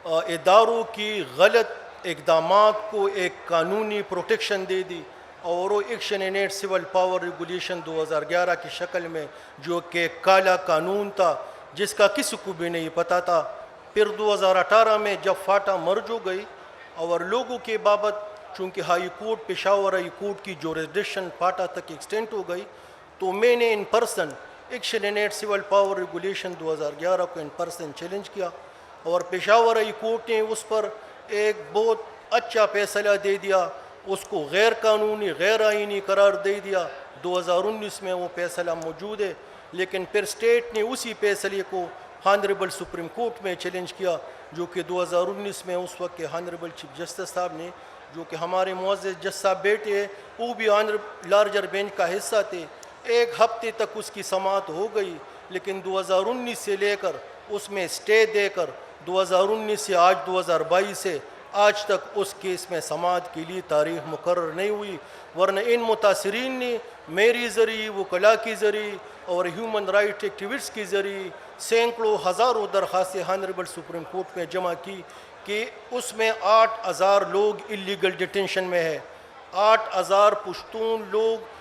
इदारों की गलत इक़दामात को एक कानूनी प्रोटेक्शन दे दी और वो action in aid civil power regulation 2011 की शक्ल में, जो कि काला कानून था जिसका किसी को भी नहीं पता था। फिर 2018 में जब फाटा मर्ज हो गई और लोगों के बाबत चूँकि high court, Peshawar high court की जुरिसडिक्शन फाटा तक एक्सटेंड हो गई, तो मैंने in person action in aid civil power regulation 2011 को इन पर्सन चैलेंज किया और पेशावर हाई कोर्ट ने उस पर एक बहुत अच्छा फैसला दे दिया, उसको गैर कानूनी, गैर आईनी करार दे दिया। 2019 में वो फैसला मौजूद है, लेकिन फिर स्टेट ने उसी फैसले को हॉनरेबल सुप्रीम कोर्ट में चैलेंज किया, जो कि 2019 में उस वक्त के हॉनरेबल चीफ जस्टिस साहब ने, जो कि हमारे मुअज़्ज़ज़ जज साहब बेटे हैं, वो भी लार्जर बेंच का हिस्सा थे। एक हफ्ते तक उसकी समाअत हो गई, लेकिन 2019 से लेकर उसमें स्टे देकर 2019 से आज 2022 से आज तक उस केस में समाअत के लिए तारीख मुकर्रर नहीं हुई। वरना इन मुतासरीन ने मेरी ज़रिए, वकला की ज़रिए और ह्यूमन राइट एक्टिविस्ट की ज़रिए सैकड़ों हज़ारों दरख्वास्तें हॉनरेबल सुप्रीम कोर्ट में जमा की कि उसमें 8000 लोग इलीगल डिटेंशन में है, 8000 पुश्तून लोग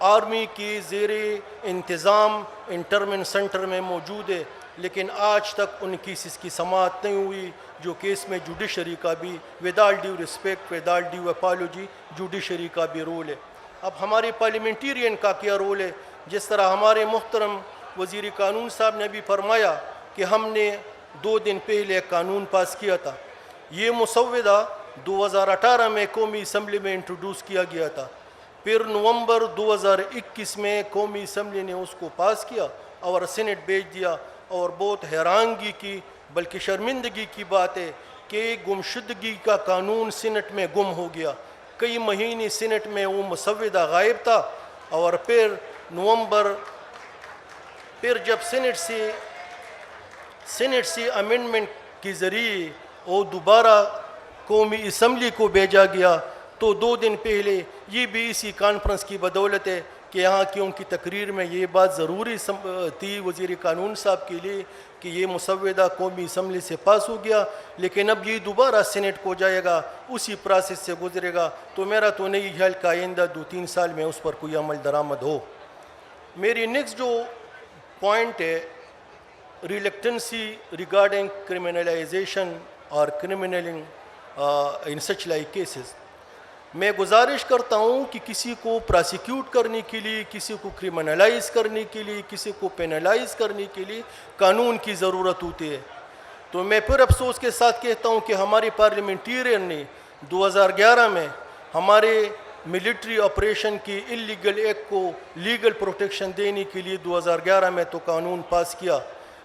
आर्मी की ज़ेरे इंतज़ाम इंटरमेंट सेंटर में मौजूद है, लेकिन आज तक उन केसेस की समाअत नहीं हुई, जो केस में जुडिशरी का भी without due respect, without due apology, judiciary का भी रोल है। अब हमारे पार्लियामेंटेरियन का क्या रोल है? जिस तरह हमारे मुहतरम वज़ीर कानून साहब ने भी फरमाया कि हमने 2 दिन पहले एक कानून पास किया था। ये मुसव्वदा 2018 में कौमी असम्बली में इंट्रोड्यूस किया गया था, फिर नवंबर 2021 में कौमी असम्बली ने उसको पास किया और सीनेट भेज दिया। और बहुत हैरानगी की, बल्कि शर्मिंदगी की बात है कि गुमशुदगी का कानून सीनेट में गुम हो गया। कई महीने सीनेट में वो मुसव्वदा गायब था और फिर जब सीनेट से अमेंडमेंट के ज़रिए वो दोबारा कौमी असम्बली को भेजा गया, तो 2 दिन पहले ये भी इसी कॉन्फ्रेंस की बदौलत है कि यहाँ की उनकी तकरीर में ये बात ज़रूरी थी वज़ीर कानून साहब के लिए कि ये मुसव्वदा कौमी असम्बली से पास हो गया, लेकिन अब ये दोबारा सीनेट को जाएगा, उसी प्रोसेस से गुजरेगा। तो मेरा तो नहीं ख्याल कि आइंदा 2-3 साल में उस पर कोई अमल दरामद हो। मेरी नेक्स्ट जो पॉइंट है, रिलेक्टेंसी रिगार्डिंग क्रिमिनलाइजेशन और क्रिमिनलिंग इन सच लाइक केसेस। मैं गुजारिश करता हूँ कि किसी को प्रोसिक्यूट करने के लिए, किसी को क्रिमिनलाइज करने के लिए, किसी को पेनलाइज करने के लिए कानून की ज़रूरत होती है। तो मैं फिर अफसोस के साथ कहता हूँ कि हमारे पार्लियामेंटेरियन ने 2011 में हमारे मिलिट्री ऑपरेशन की इलीगल एक्ट को लीगल प्रोटेक्शन देने के लिए 2011 में तो कानून पास किया,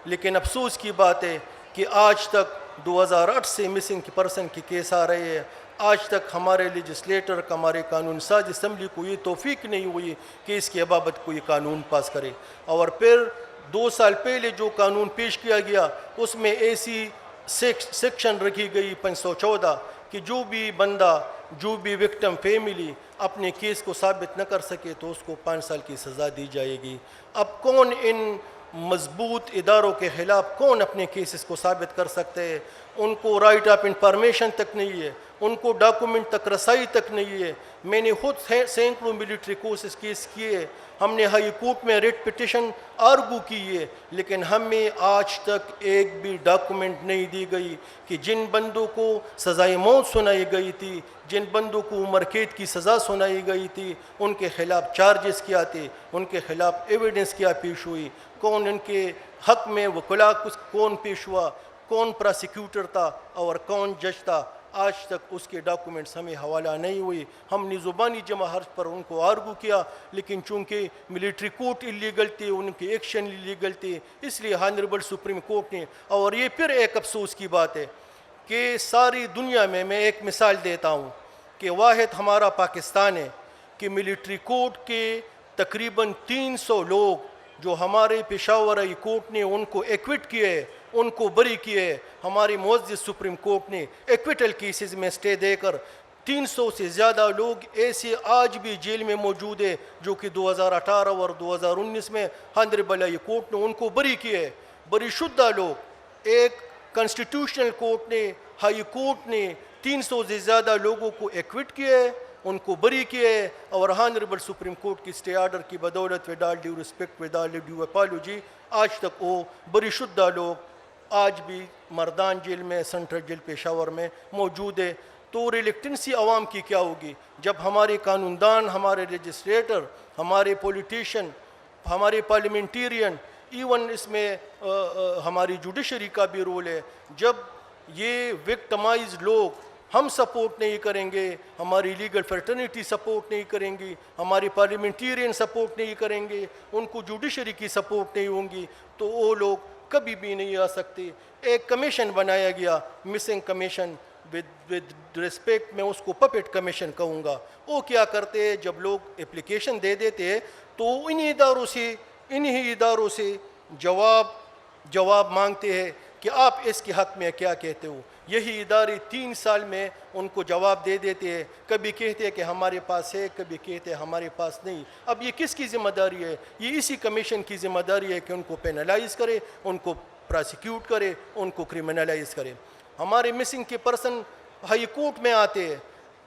लेकिन अफसोस की बात है कि आज तक 2008 से मिसिंग पर्सन के केस आ रहे हैं। आज तक हमारे लेजिस्लेटर, हमारे कानून साज असम्बली को ये तौफीक नहीं हुई कि इसके बाबत कोई कानून पास करे। और फिर 2 साल पहले जो कानून पेश किया गया उसमें ऐसी सेक्शन रखी गई 514 कि जो भी बंदा, जो भी विक्टिम फैमिली अपने केस को साबित न कर सके तो उसको 5 साल की सज़ा दी जाएगी। अब कौन इन मजबूत इदारों के ख़िलाफ़ कौन अपने केसेस को साबित कर सकते हैं? उनको राइट ऑफ इंफॉर्मेशन तक नहीं है, उनको डॉक्यूमेंट तक रसाई तक नहीं है। मैंने खुद सैकड़ों मिलिट्री कोर्सेस केस किए, हमने हाई कोर्ट में रिट पिटिशन आर्गू की है, लेकिन हमें आज तक एक भी डॉक्यूमेंट नहीं दी गई कि जिन बंदों को सज़ाए मौत सुनाई गई थी, जिन बंदों को उम्र कैद की सज़ा सुनाई गई थी, उनके खिलाफ चार्जेस क्या थे, उनके खिलाफ एविडेंस क्या पेश हुई, कौन इनके हक में वकला कौन पेश हुआ, कौन प्रोसिक्यूटर था और कौन जज था। आज तक उसके डॉक्यूमेंट्स हमें हवाला नहीं हुई। हमने ज़ुबानी जमा हर्ज पर उनको आर्गू किया, लेकिन चूँकि मिलिट्री कोर्ट इलीगल थे, उनके एक्शन इलीगल थे, इसलिए हानरेबल सुप्रीम कोर्ट ने, और ये फिर एक अफसोस की बात है कि सारी दुनिया में, मैं एक मिसाल देता हूँ कि वाहिद हमारा पाकिस्तान है कि मिलिट्री कोर्ट के तकरीबन 300 लोग जो हमारे पेशावर हाई कोर्ट ने उनको एक्विट किए, उनको बरी किए, हमारी मुअज़्ज़िज़ सुप्रीम कोर्ट ने एक्विटल केसेस में स्टे देकर 300 से ज़्यादा लोग ऐसे आज भी जेल में मौजूद है जो कि 2018 और 2019 में हानरेबल हाई कोर्ट ने उनको बरी किए। बरी शुदा लोग, एक कॉन्स्टिट्यूशनल कोर्ट ने, हाई कोर्ट ने 300 से ज़्यादा लोगों को एक्विट किए, उनको बरी किए, और हानरेबल सुप्रीम कोर्ट की स्टे आर्डर की बदौलत with all due respect, with all due apology, आज तक वो बरी शुदा लोग आज भी मर्दान जेल में, सेंट्रल जेल पेशावर में मौजूद है। तो रिलेक्टेंसी आवाम की क्या होगी जब हमारे कानूनदान, हमारे लेजिस्लेटर, हमारे पॉलिटिशियन, हमारे पार्लियामेंटेरियन, इवन इसमें हमारी जुडिशरी का भी रोल है, जब ये विक्टिमाइज लोग हम सपोर्ट नहीं करेंगे, हमारी लीगल फ्रेटर्निटी सपोर्ट नहीं करेंगी, हमारी पार्लियामेंटेरियन सपोर्ट नहीं करेंगे, उनको जुडिशरी की सपोर्ट नहीं होंगी, तो वो लोग कभी भी नहीं आ सकते। एक कमीशन बनाया गया, मिसिंग कमीशन, विद रिस्पेक्ट मैं उसको पपेट कमीशन कहूँगा। वो क्या करते हैं, जब लोग एप्लीकेशन दे देते हैं तो इन्हीं इदारों से जवाब मांगते हैं कि आप इसके हक़ में क्या कहते हो। यही इदारे 3 साल में उनको जवाब दे देते हैं, कभी कहते हैं कि हमारे पास है, कभी कहते हैं हमारे पास नहीं। अब ये किसकी ज़िम्मेदारी है? ये इसी कमीशन की ज़िम्मेदारी है कि उनको पेनलाइज करे, उनको प्रोसिक्यूट करे, उनको क्रिमिनलाइज करे। हमारे मिसिंग के पर्सन हाई कोर्ट में आते हैं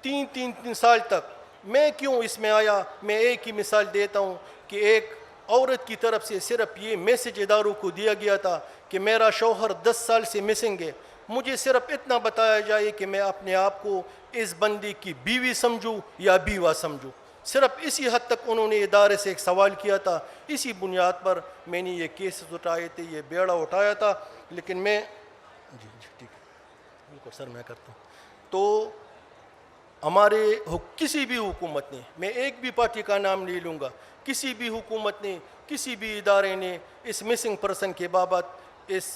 3 साल तक। मैं क्यों इसमें आया? मैं एक ही मिसाल देता हूँ कि एक औरत की तरफ से सिर्फ ये मैसेज इदारों को दिया गया था कि मेरा शौहर 10 साल से मिसिंग है, मुझे सिर्फ इतना बताया जाए कि मैं अपने आप को इस बंदी की बीवी समझूं या बीवा समझूं। सिर्फ इसी हद तक उन्होंने इदारे से एक सवाल किया था। इसी बुनियाद पर मैंने ये केसेस उठाए थे, ये बेड़ा उठाया था। लेकिन मैं जी ठीक है, बिल्कुल सर, मैं करता हूँ। तो हमारे किसी भी हुकूमत ने, मैं एक भी पार्टी का नाम नहीं लूँगा, किसी भी हुकूमत ने, किसी भी इदारे ने इस मिसिंग पर्सन के बाबत, इस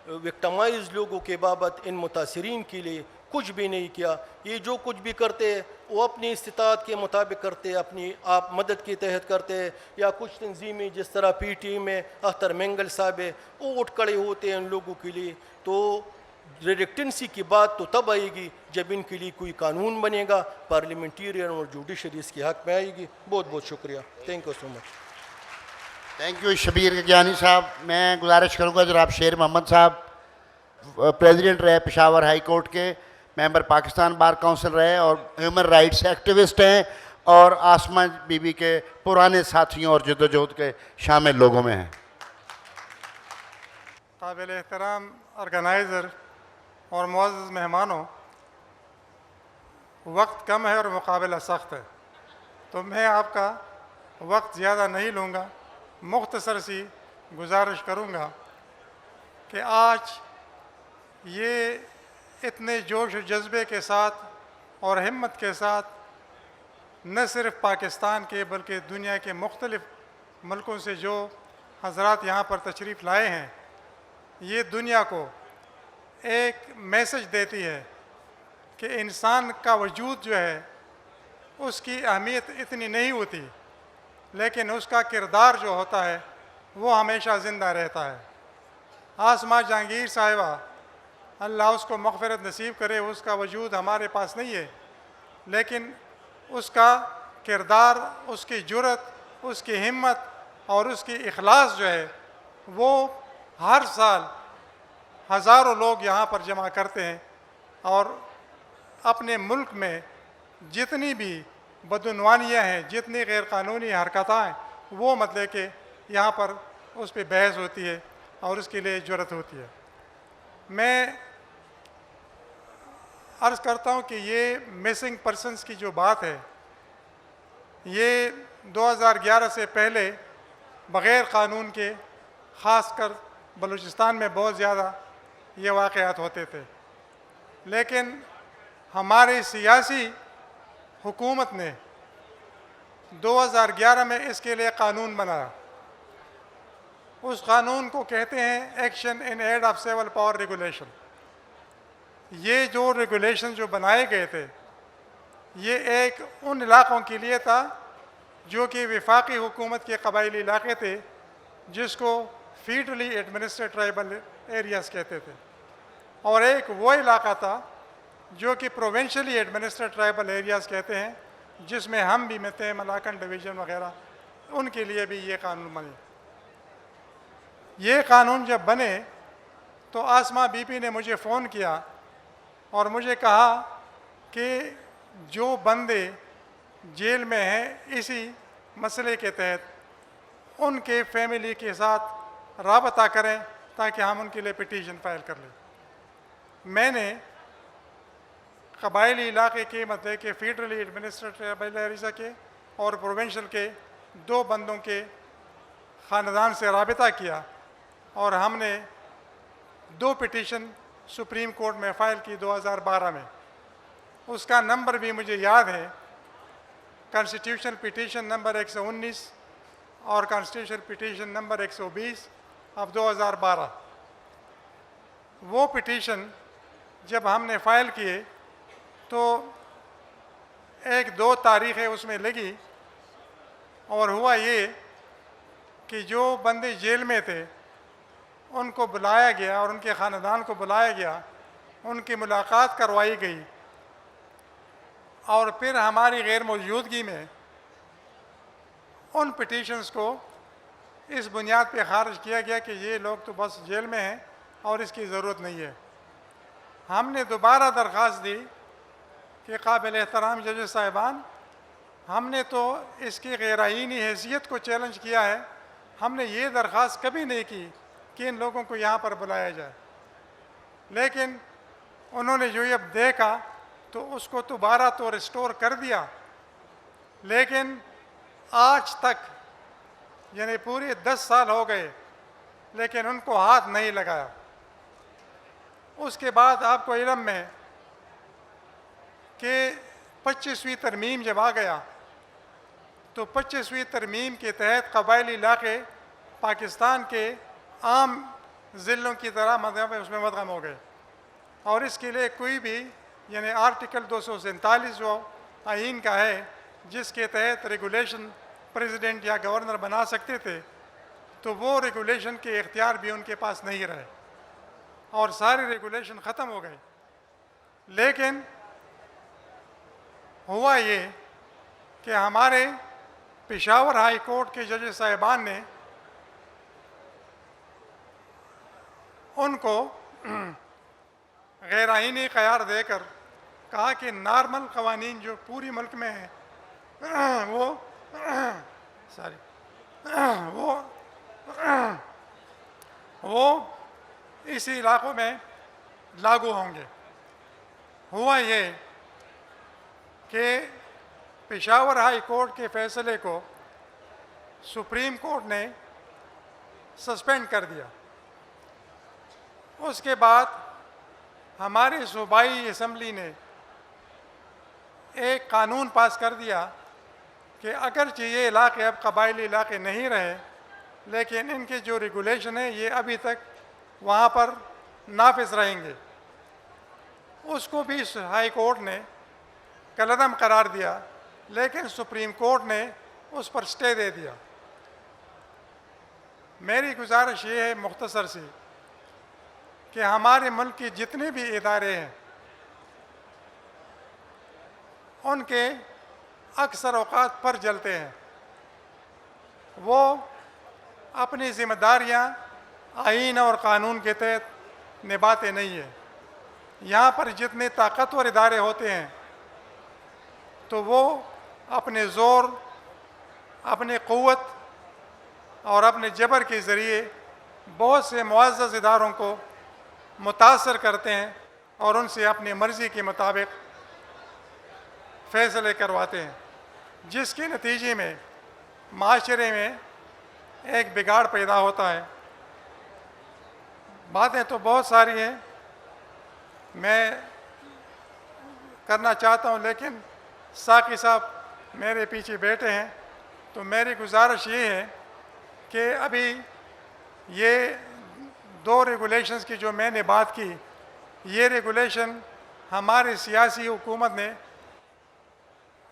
विक्टिमाइज लोगों के बाबत, इन मुतासरीन के लिए कुछ भी नहीं किया। ये जो कुछ भी करते हैं वो अपनी इस्तिताअत के मुताबिक करते हैं, अपनी आप मदद के तहत करते हैं, या कुछ तंजीमें जिस तरह PTI में अख्तर मेंगल साहब है, वो उठ खड़े होते हैं उन लोगों के लिए। तो रिलेक्टेंसी की बात तो तब आएगी जब इनके लिए कोई कानून बनेगा, पार्लियामेंटेरियन और जुडिशरी इसके हक़ में आएगी। बहुत बहुत शुक्रिया, thank you so much. Thank you Shabbir Gigyani साहब। मैं गुजारिश करूँगा जनाब शेर मोहम्मद साहब, प्रेसिडेंट रहे पेशावर हाई कोर्ट के, मेंबर पाकिस्तान बार काउंसिल रहे और ह्यूमन राइट्स एक्टिविस्ट हैं, और आसमा बीबी के पुराने साथियों और जद्दोजहद के शामिल लोगों में हैं। काबिल एहतराम ऑर्गेनाइज़र और मुअज़्ज़ज़ मेहमानों, वक्त कम है और मुकाबला सख्त है, तो मैं आपका वक्त ज़्यादा नहीं लूँगा। मुख्तसर सी गुजारिश करूँगा कि आज ये इतने जोश और जज्बे के साथ और हिम्मत के साथ न सिर्फ पाकिस्तान के बल्कि दुनिया के मुख्तलिफ़ मुल्कों से जो हज़रात यहाँ पर तशरीफ़ लाए हैं, ये दुनिया को एक मैसेज देती है कि इंसान का वजूद जो है उसकी अहमियत इतनी नहीं होती, लेकिन उसका किरदार जो होता है वो हमेशा ज़िंदा रहता है। आसमा जहांगीर साहिबा, अल्लाह उसको मग़फ़िरत नसीब करे, उसका वजूद हमारे पास नहीं है, लेकिन उसका किरदार, उसकी जुर्रत, उसकी हिम्मत और उसकी इखलास जो है वो हर साल हज़ारों लोग यहाँ पर जमा करते हैं, और अपने मुल्क में जितनी भी बदउनवानियाँ हैं, जितनी गैर कानूनी हरकतें हैं, वो मतलब कि यहाँ पर उस पर बहस होती है और उसके लिए ज़रूरत होती है। मैं अर्ज़ करता हूँ कि ये मिसिंग पर्सन्स की जो बात है, ये 2011 से पहले बग़ैर क़ानून के ख़ासकर बलूचिस्तान में बहुत ज़्यादा ये वाक़यात होते थे, लेकिन हमारी सियासी हुकूमत ने 2011 में इसके लिए क़ानून बनाया। उस क़ानून को कहते हैं action in aid of civil power regulation. ये जो रेगुलेशन जो बनाए गए थे, ये एक उन इलाक़ों के लिए था जो कि वफाकी हुकूमत के कबायली इलाक़े थे, जिसको फीडरली एडमिनिस्ट्रेटेड ट्राइबल एरियाज़ कहते थे, और एक वो इलाक़ा था जो कि प्रोविंशियली एडमिनिस्ट्रेटेड ट्राइबल एरियाज़ कहते हैं, जिसमें हम भी मिलते हैं, मलाकन डिवीज़न वगैरह, उनके लिए भी ये कानून बने। ये कानून जब बने तो आसमा बीपी ने मुझे फ़ोन किया और मुझे कहा कि जो बंदे जेल में हैं इसी मसले के तहत, उनके फैमिली के साथ राबता करें ताकि हम उनके लिए पिटीशन फाइल कर लें। मैंने कबायली इलाके के मतलब के फेडरली एडमिनिस्ट्रेटेड एरिया के और प्रोविंशियल के दो बंदों के ख़ानदान से राबता किया और हमने 2 पिटीशन सुप्रीम कोर्ट में फ़ाइल की 2012 में। उसका नंबर भी मुझे याद है, कॉन्स्टिट्यूशनल पिटीशन नंबर 119 और कॉन्स्टिट्यूशनल पिटीशन नंबर 120 ऑफ 2012। वो पिटीशन जब हमने फ़ाइल किए तो 1-2 तारीख़ें उसमें लगी और हुआ ये कि जो बंदे जेल में थे उनको बुलाया गया और उनके ख़ानदान को बुलाया गया, उनकी मुलाकात करवाई गई और फिर हमारी गैर मौजूदगी में उन पिटीशंस को इस बुनियाद पे ख़ारिज किया गया कि ये लोग तो बस जेल में हैं और इसकी ज़रूरत नहीं है। हमने दोबारा दरख्वास्त दी कि काबिल एहतराम जज साहिबान, हमने तो इसकी गैर-आईनी हैसियत को चैलेंज किया है, हमने ये दरख्वास्त कभी नहीं की कि इन लोगों को यहाँ पर बुलाया जाए, लेकिन उन्होंने जो अब देखा तो उसको दोबारा तो रिस्टोर कर दिया, लेकिन आज तक यानी पूरे 10 साल हो गए लेकिन उनको हाथ नहीं लगाया। उसके बाद आपको इल्म में कि 25वीं तरमीम जब आ गया तो 25वीं तरमीम के तहत कबायली इलाके पाकिस्तान के आम ज़िलों की तरह मतलब उसमें मदगम हो गए और इसके लिए कोई भी यानी आर्टिकल 247 जो आइन का है जिसके तहत रेगुलेशन प्रेसिडेंट या गवर्नर बना सकते थे, तो वो रेगुलेशन के इख्तियार भी उनके पास नहीं रहे और सारे रेगुलेशन ख़त्म हो गए। लेकिन हुआ ये कि हमारे पेशावर हाई कोर्ट के जज साहिबान ने उनको गैर आइनी क़रार देकर कहा कि नॉर्मल क़वानीन जो पूरी मुल्क में हैं वो इसी इलाक़ों में लागू होंगे। हुआ ये कि पेशावर हाई कोर्ट के फ़ैसले को सुप्रीम कोर्ट ने सस्पेंड कर दिया। उसके बाद हमारी सूबाई असम्बली ने एक कानून पास कर दिया कि अगरचे ये इलाके अब कबायली इलाके नहीं रहे, लेकिन इनके जो रेगुलेशन है ये अभी तक वहाँ पर नाफिज रहेंगे। उसको भी हाई कोर्ट ने कलअदम करार दिया, लेकिन सुप्रीम कोर्ट ने उस पर स्टे दे दिया। मेरी गुजारिश ये है मुख्तसर सी कि हमारे मुल्क के जितने भी इदारे हैं उनके अक्सर औकात पर जलते हैं, वो अपनी ज़िम्मेदारियाँ आइन और क़ानून के तहत निभाते नहीं है। यहाँ पर जितने ताकतवर इदारे होते हैं तो वो अपने ज़ोर, अपने क़ुव्वत और अपने जबर के ज़रिए बहुत से मुअज़्ज़ज़ इदारों को मुतासर करते हैं और उनसे अपनी मर्ज़ी के मुताबिक फ़ैसले करवाते हैं, जिसके नतीजे में माशरे में एक बिगाड़ पैदा होता है। बातें तो बहुत सारी हैं, मैं करना चाहता हूं, लेकिन साकी साहब मेरे पीछे बैठे हैं, तो मेरी गुजारिश ये है कि अभी ये 2 रेगुलेशंस की जो मैंने बात की, ये रेगुलेशन हमारी सियासी हुकूमत ने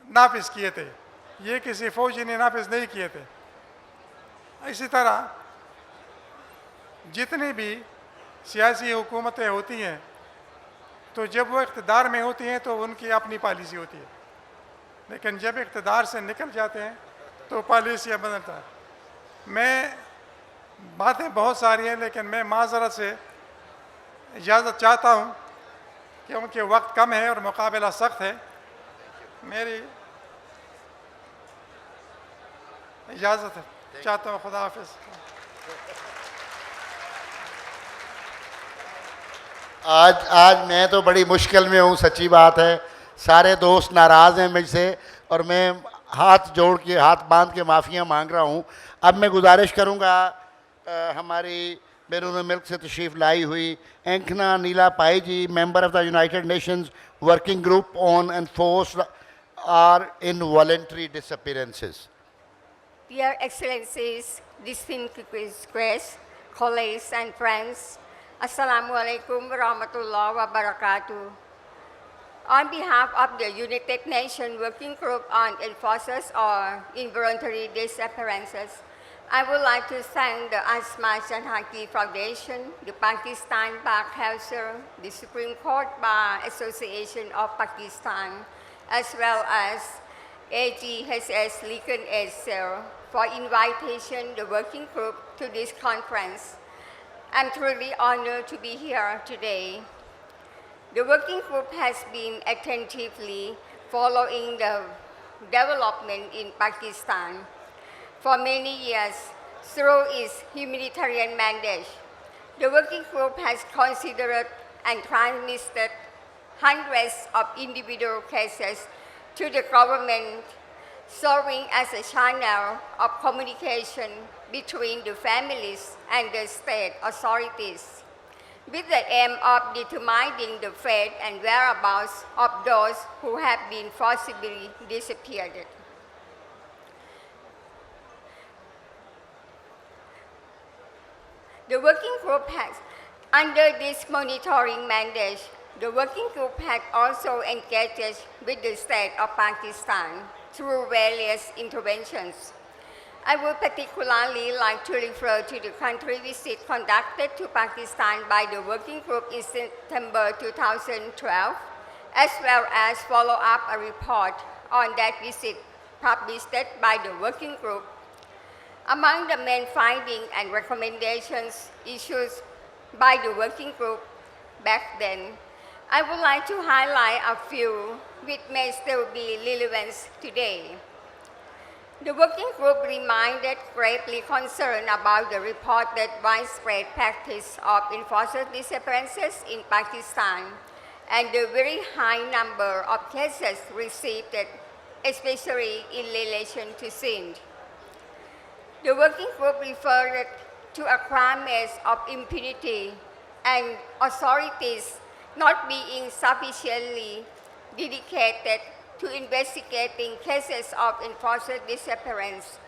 नाफिज किए थे, ये किसी फ़ौजी ने नाफिज नहीं किए थे। इसी तरह जितनी भी सियासी हुकूमतें होती हैं, तो जब वो इक़्तिदार में होती हैं तो उनकी अपनी पॉलिसी होती है, लेकिन जब इक़्तिदार से निकल जाते हैं तो पॉलिसियाँ बदलता है। मैं बातें बहुत सारी हैं, लेकिन मैं माज़रत से इजाज़त चाहता हूँ क्योंकि वक्त कम है और मुकाबला सख्त है। मेरी इजाज़त है, चाहता हूँ। खुदा हाफ़िज़। आज मैं तो बड़ी मुश्किल में हूँ, सच्ची बात है। सारे दोस्त नाराज़ हैं मुझसे और मैं हाथ जोड़ के, हाथ बांध के माफ़ियाँ मांग रहा हूँ। अब मैं गुजारिश करूँगा हमारी बैरून मुल्क से तशरीफ़ लाई हुई Angkhana Neelapaijit ji, member of the United Nations working group on enforced or involuntary disappearances. Dear Excellencies, distinguished guests, colleagues and friends, Assalamu alaikum wa rahmatullahi wa barakatuh. On behalf of the United Nations Working Group on Enforcers or Involuntary Disappearances, I would like to thank the Asma Janhaki Foundation, the Pakistan Bar Council, the Supreme Court Bar Association of Pakistan, as well as AGHS Legal Aid Cell for invitation the working group to this conference. I'm truly honored to be here today. The working group has been attentively following the development in Pakistan for many years through its humanitarian mandate. The working group has considered and transmitted hundreds of individual cases to the government, serving as a channel of communication between the families and the state authorities, with the aim of determining the fate and whereabouts of those who have been forcibly disappeared. The working group has, under this monitoring mandate, the working group has also engaged with the state of Pakistan through various interventions. I would particularly like to refer to the country visit conducted to Pakistan by the working group in September 2012, as well as follow up a report on that visit published by the working group. Among the main findings and recommendations issued by the working group back then, I would like to highlight a few which may still be relevant today. The working group reminded gravely concerned about the reported widespread practice of enforced disappearances in Pakistan and the very high number of cases received, especially in relation to Sindh. The working group referred to a climate of impunity and authorities not being sufficiently dedicated to investigating cases of enforced disappearance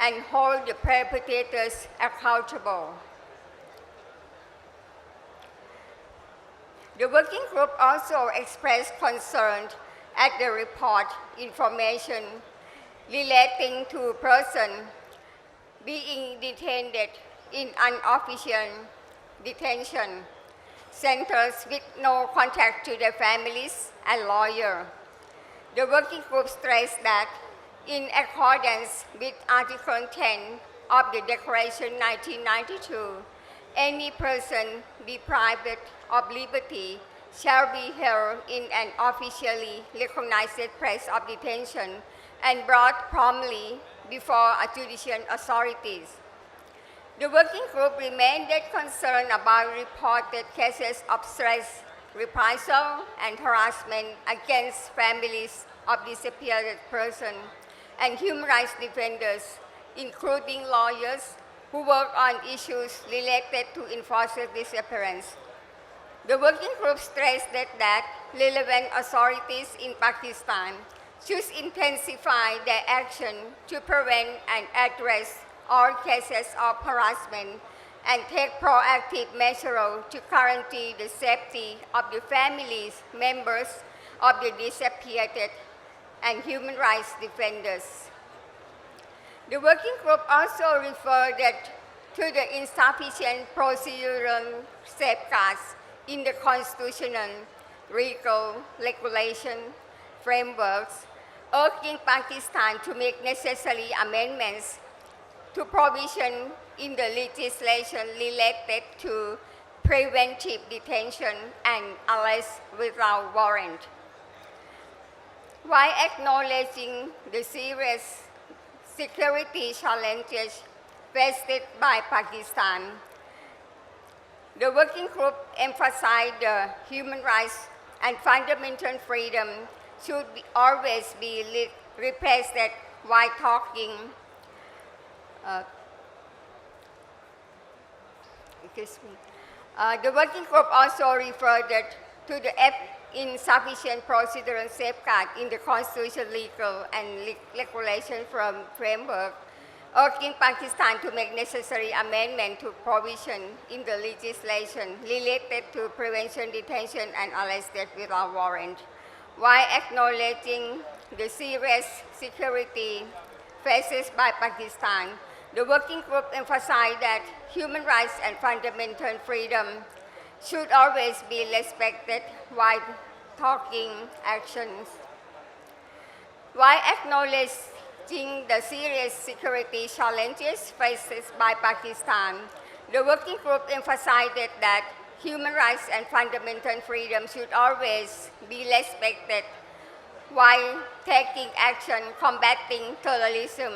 and hold the perpetrators accountable. The working group also expressed concern at the report information relating to persons being detained in unofficial detention centers with no contact to their families and lawyers. The working group stressed that in accordance with Article 10 of the Declaration 1992, any person deprived of liberty shall be held in an officially recognized place of detention and brought promptly before judicial authorities. The working group remained concerned about reported cases of stress, reprisal, and harassment against families of disappeared persons and human rights defenders, including lawyers who work on issues related to enforced disappearance. The working group stressed that relevant authorities in Pakistan should intensify their action to prevent and address all cases of harassment and take proactive measures to guarantee the safety of the families, members of the disappeared and human rights defenders. The working group also referred to the insufficient procedural safeguards in the constitutional, legal, regulation frameworks, urging Pakistan to make necessary amendments to provision in the legislation related to preventive detention and arrest without warrant. While acknowledging the serious security challenges faced by Pakistan, the working group emphasized the human rights and fundamental freedom should always be replaced while talking. The working group also referred to the insufficient procedural safeguard in the constitutional, legal, and regulation framework, urging Pakistan to make necessary amendment to provision in the legislation related to prevention, detention, and arrest without warrant, while acknowledging the serious security faced by Pakistan. The working group emphasized that human rights and fundamental freedom should always be respected while taking actions. While acknowledging the serious security challenges faced by Pakistan, the working group emphasized that human rights and fundamental freedom should always be respected while taking action combating terrorism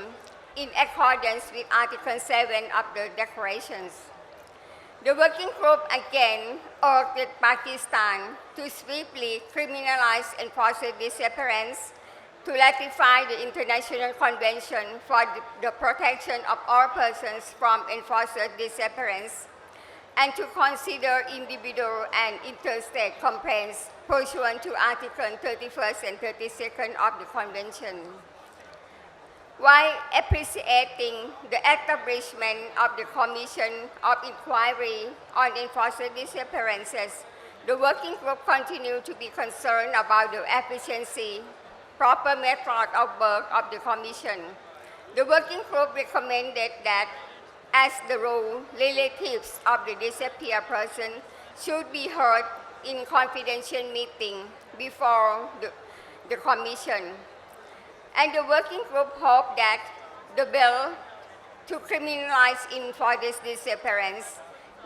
in accordance with Article 7 of the Declarations. The working group again urged Pakistan to swiftly criminalize enforced disappearance, to ratify the International Convention for the Protection of All Persons from Enforced Disappearance, and to consider individual and interstate complaints pursuant to Article 31st and 32nd of the Convention. While appreciating the establishment of the Commission of Inquiry on Enforced Disappearances, the working group continued to be concerned about the efficiency, proper method of work of the Commission. The working group recommended that, as the rule, relatives of the disappeared person should be heard in confidential meeting before the Commission. And the working group hoped that the bill to criminalize enforced disappearance,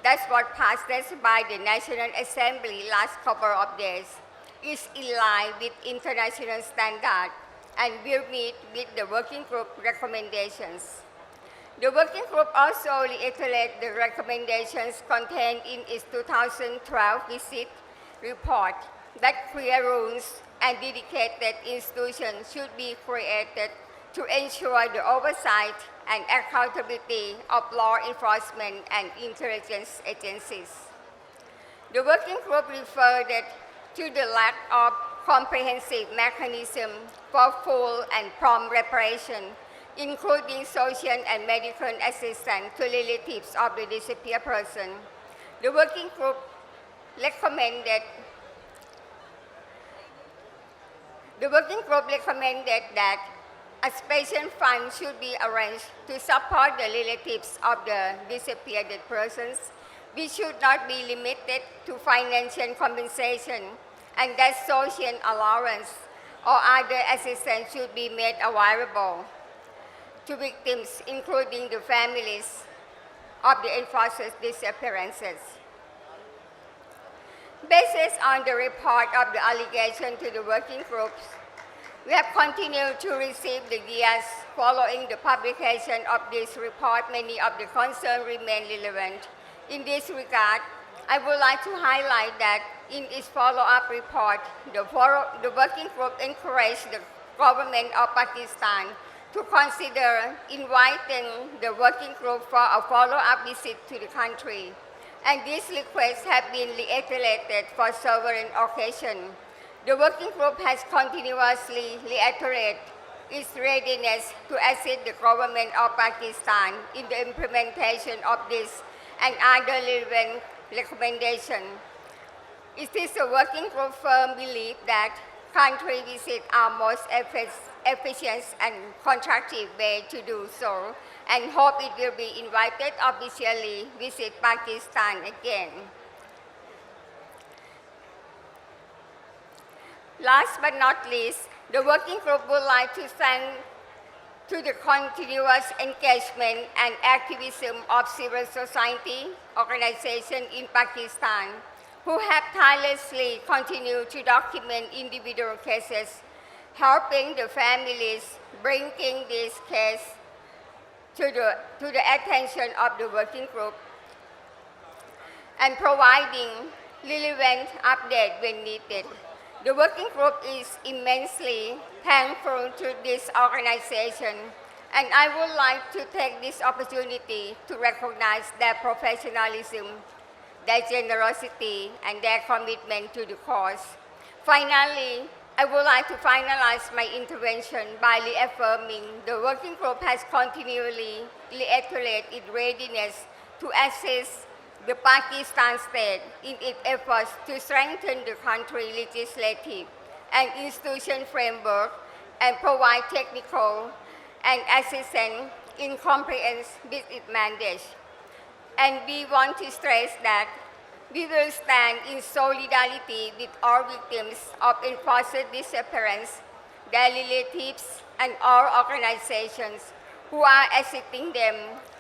that's what passed by the National Assembly last couple of days, is in line with international standards and will meet with the working group recommendations. The working group also reiterated the recommendations contained in its 2012 visit report that clear rules and dedicated institutions should be created to ensure the oversight and accountability of law enforcement and intelligence agencies. The working group referred to the lack of comprehensive mechanism for full and prompt reparation, including social and medical assistance to relatives of the disappeared person. The working group recommended that a special fund should be arranged to support the relatives of the disappeared persons, which should not be limited to financial compensation, and that social allowance or other assistance should be made available to victims, including the families of the enforced disappearances. Based on the report of the allegation to the working groups, We have continued to receive the years following the publication of this report. Many of the concerns remain relevant. In this regard, I would like to highlight that in its follow-up report, the working group encouraged the government of Pakistan to consider inviting the working group for a follow-up visit to the country. And these requests have been reiterated for several occasions. The working group has continuously reiterated its readiness to assist the government of Pakistan in the implementation of this and other relevant recommendations. It is a working group firm belief that country visits are most efficient and constructive way to do so, and hope it will be invited officially visit Pakistan again. Last but not least, the working group would like to thank to the continuous engagement and activism of civil society organizations in Pakistan, who have tirelessly continued to document individual cases, helping the families, bringing this case to the attention of the working group, and providing relevant updates when needed. The working group is immensely thankful to this organization, and I would like to take this opportunity to recognize their professionalism, their generosity, and their commitment to the cause. Finally, I would like to finalize my intervention by reaffirming the working group has continually reiterated its readiness to assist the Pakistan state in its efforts to strengthen the country's legislative and institution framework and provide technical and assistance in compliance with its mandate. And we want to stress that we will stand in solidarity with all victims of enforced disappearance, their relatives, and all organizations who are assisting them.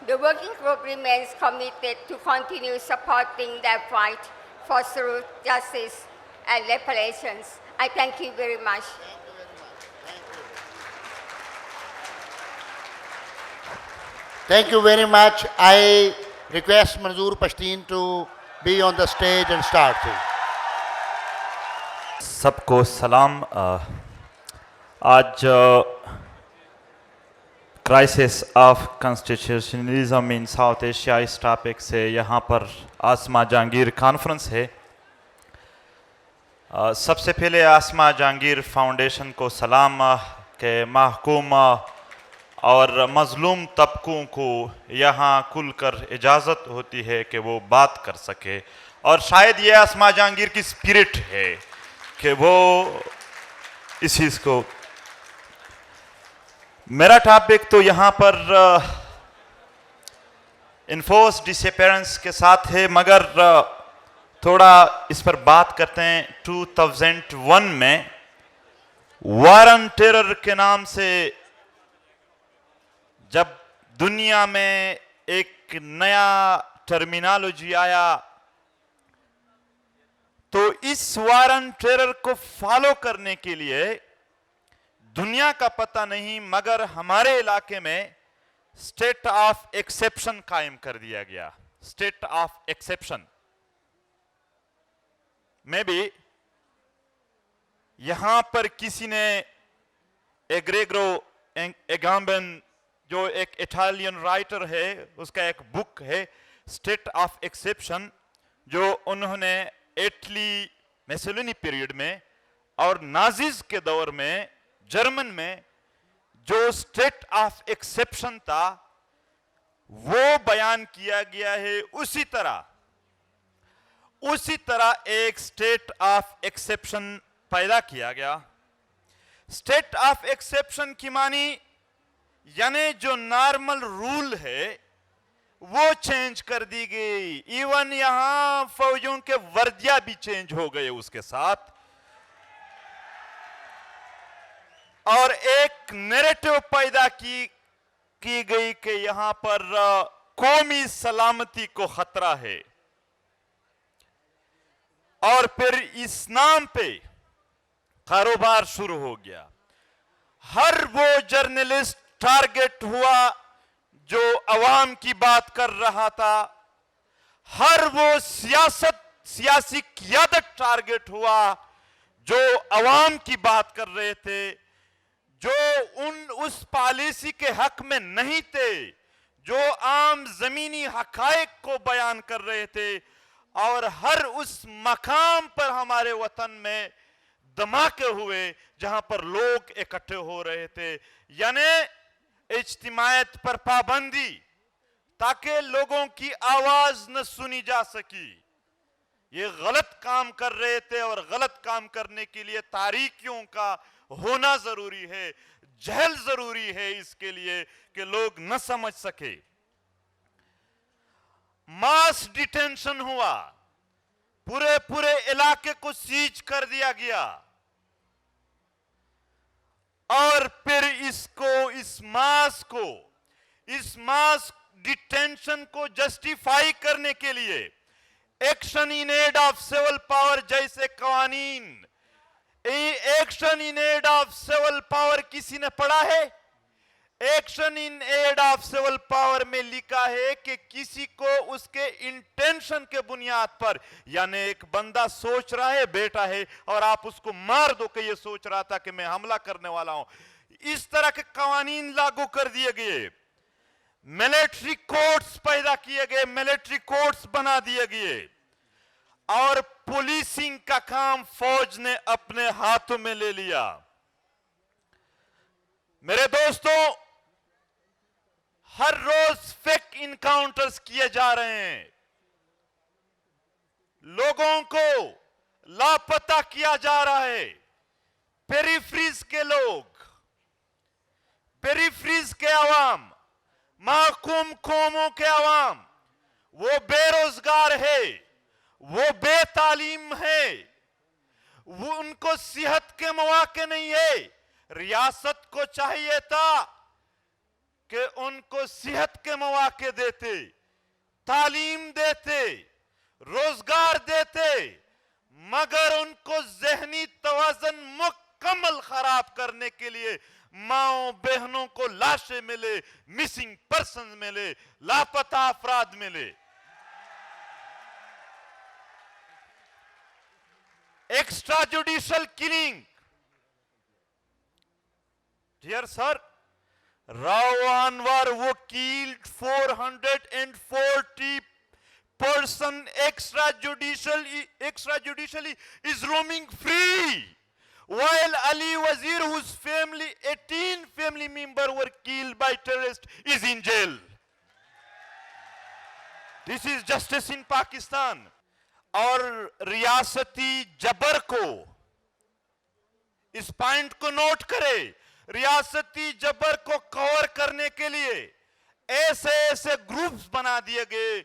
The working group remains committed to continue supporting their fight for truth, justice, and reparations. I thank you very much. Thank you very much. I request Manzoor Pashtun to be on the stage and start. सबको सलाम। आज crisis of constitutionalism in south Asia इस topic से यहाँ पर आसमा Jahangir conference है। सबसे पहले आसमा जहांगीर फाउंडेशन को सलाम के महकूम और मज़लूम तबकों को यहाँ खुलकर इजाज़त होती है कि वो बात कर सके, और शायद ये आसमा जहांगीर की स्पिरिट है कि वो इस चीज़ को। मेरा टॉपिक तो यहाँ पर इन्फोर्स डिसअपीयरेंस के साथ है, मगर थोड़ा इस पर बात करते हैं। 2001 में वार ऑन टेरर के नाम से जब दुनिया में एक नया टर्मिनोलॉजी आया, तो इस वार ऑन टेरर को फॉलो करने के लिए दुनिया का पता नहीं, मगर हमारे इलाके में स्टेट ऑफ एक्सेप्शन कायम कर दिया गया। स्टेट ऑफ एक्सेप्शन में भी यहां पर किसी ने एग्रेगो एगाम्बन, जो एक इटालियन राइटर है, उसका एक बुक है स्टेट ऑफ एक्सेप्शन, जो उन्होंने इटली मेसोलिनी पीरियड में और नाजीज के दौर में जर्मन में जो स्टेट ऑफ एक्सेप्शन था वो बयान किया गया है। उसी तरह एक स्टेट ऑफ एक्सेप्शन पैदा किया गया। स्टेट ऑफ एक्सेप्शन की मानी यानी जो नॉर्मल रूल है वो चेंज कर दी गई। इवन यहां फौजियों के वर्दिया भी चेंज हो गए उसके साथ, और एक नैरेटिव पैदा की गई कि यहां पर कौमी सलामती को खतरा है, और फिर इस नाम पे कारोबार शुरू हो गया। हर वो जर्नलिस्ट टारगेट हुआ जो अवाम की बात कर रहा था, हर वो सियासी क़ियादत टारगेट हुआ जो अवाम की बात कर रहे थे, जो उस पॉलिसी के हक में नहीं थे, जो आम जमीनी हकायक को बयान कर रहे थे। और हर उस मकाम पर हमारे वतन में धमाके हुए जहां पर लोग इकट्ठे हो रहे थे, यानी इज्तिमायत पर पाबंदी, ताकि लोगों की आवाज न सुनी जा सकी। ये गलत काम कर रहे थे और गलत काम करने के लिए तारीकियों का होना जरूरी है, जहल जरूरी है इसके लिए कि लोग न समझ सके। मास डिटेंशन हुआ, पूरे इलाके को सीज कर दिया गया और फिर इस मास डिटेंशन को जस्टिफाई करने के लिए action in aid of civil power जैसे कवानीन, action in aid of civil power किसी ने पढ़ा है? Action in aid of civil power में लिखा है कि किसी को उसके इंटेंशन के बुनियाद पर, यानी एक बंदा सोच रहा है, बेटा है, और आप उसको मार दो कि ये सोच रहा था कि मैं हमला करने वाला हूं, इस तरह के कवानीन लागू कर दिए गए, मिलिट्री कोर्ट्स पैदा किए गए, मिलिट्री कोर्ट्स बना दिए गए और पुलिसिंग का काम फौज ने अपने हाथों में ले लिया। मेरे दोस्तों, हर रोज फेक इनकाउंटर्स किए जा रहे हैं, लोगों को लापता किया जा रहा है। पेरिफ्रीज के लोग, पेरिफ्रीज के अवाम, महकूम कौमों के अवाम, वो बेरोजगार है, वो बेतालीम है, वो उनको सेहत के मौके नहीं है। रियासत को चाहिए था कि उनको सेहत के मौके देते, तालीम देते, रोजगार देते, मगर उनको जहनी तवाज़ुन मुकम्मल खराब करने के लिए माओ बहनों को लाशें मिले, मिसिंग पर्सन मिले, लापता अफराद मिले। Extra judicial killing, dear sir, Rao Anwar who killed 440 person extrajudicially is roaming free, while Ali Wazir, whose family 18 family members were killed by terrorists, is in jail. This is justice in Pakistan. और रियासती जबर को, इस point को note करें, रियासती जबर को कवर करने के लिए ऐसे ग्रुप्स बना दिए गए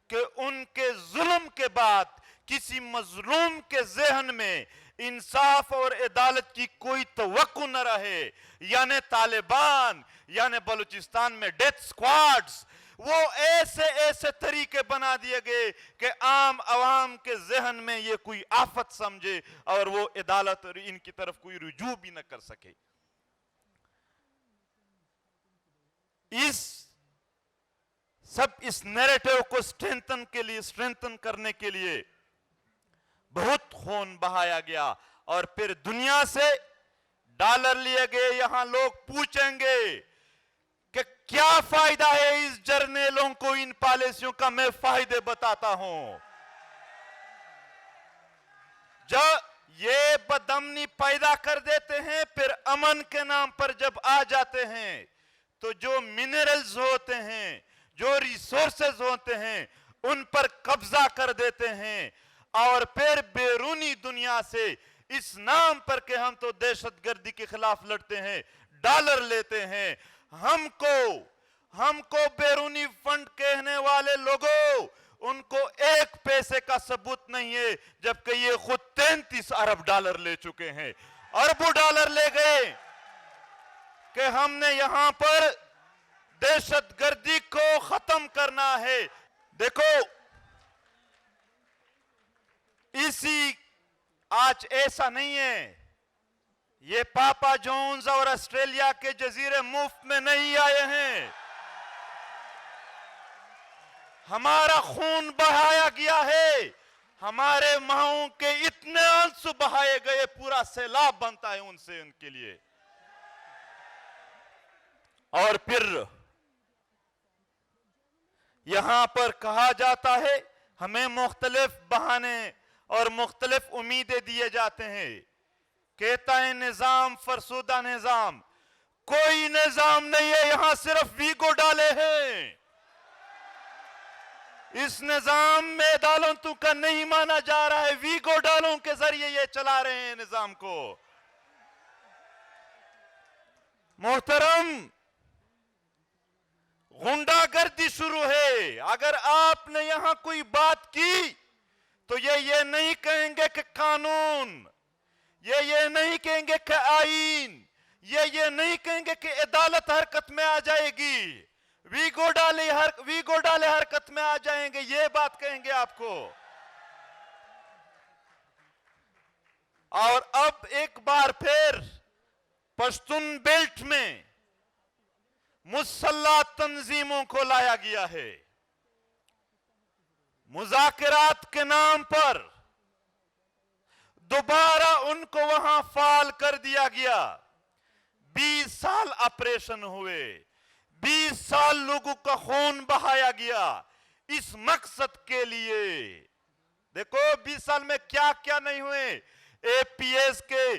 कि उनके जुल्म के बाद किसी मजलूम के जहन में इंसाफ और अदालत की कोई तवक्को न रहे। यानी तालिबान, यानी बलूचिस्तान में डेथ स्क्वाड्स, वो ऐसे तरीके बना दिए गए कि आम आवाम के जहन में ये कोई आफत समझे और वो अदालत और इनकी तरफ कोई रुजू भी न कर सके। इस नैरेटिव को स्ट्रेंथन करने के लिए बहुत खून बहाया गया और फिर दुनिया से डॉलर लिए गए। यहां लोग पूछेंगे कि क्या फायदा है इस जर्नलों को, इन पॉलिसियों का। मैं फायदे बताता हूं। जब ये बदअमनी पैदा कर देते हैं, फिर अमन के नाम पर जब आ जाते हैं तो जो मिनरल्स होते हैं, जो रिसोर्सेज होते हैं, उन पर कब्जा कर देते हैं और फिर बैरूनी दुनिया से इस नाम पर कि हम तो दहशतगर्दी के खिलाफ लड़ते हैं, डॉलर लेते हैं। हमको बैरूनी फंड कहने वाले लोगों, उनको एक पैसे का सबूत नहीं है, जबकि ये खुद 33 अरब डॉलर ले चुके हैं। अरबों डॉलर ले गए कि हमने यहां पर दहशतगर्दी को खत्म करना है। देखो, आज ऐसा नहीं है ये पापा जॉन्स और ऑस्ट्रेलिया के जजीरे मुफ्त में नहीं आए हैं। हमारा खून बहाया गया है, हमारे माओं के इतने आंसू बहाए गए, पूरा सैलाब बनता है उनसे, उनके लिए। और फिर यहां पर कहा जाता है हमें मुख्तलिफ बहाने और मुख्तलिफ उम्मीदें दिए जाते हैं। कहता है निजाम फरसुदा निजाम, कोई निजाम नहीं है, यहां सिर्फ वीगो डाले हैं। इस निजाम में अदालतों का नहीं माना जा रहा है, वीगो डालों के जरिए ये चला रहे हैं निजाम को। मोहतरम, गुंडागर्दी शुरू है। अगर आपने यहां कोई बात की तो ये नहीं कहेंगे कि कानून, ये नहीं कहेंगे कि आईन, ये नहीं कहेंगे कि अदालत हरकत में आ जाएगी, वीगो डाले हरकत में आ जाएंगे, ये बात कहेंगे आपको। और अब एक बार फिर पश्तून बेल्ट में मुसल्लह तंजीमों को लाया गया है। मुज़ाकरात के नाम पर दोबारा उनको वहां फाल कर दिया गया। 20 साल ऑपरेशन हुए, 20 साल लोगों का खून बहाया गया इस मकसद के लिए। देखो 20 साल में क्या क्या नहीं हुए। एपीएस के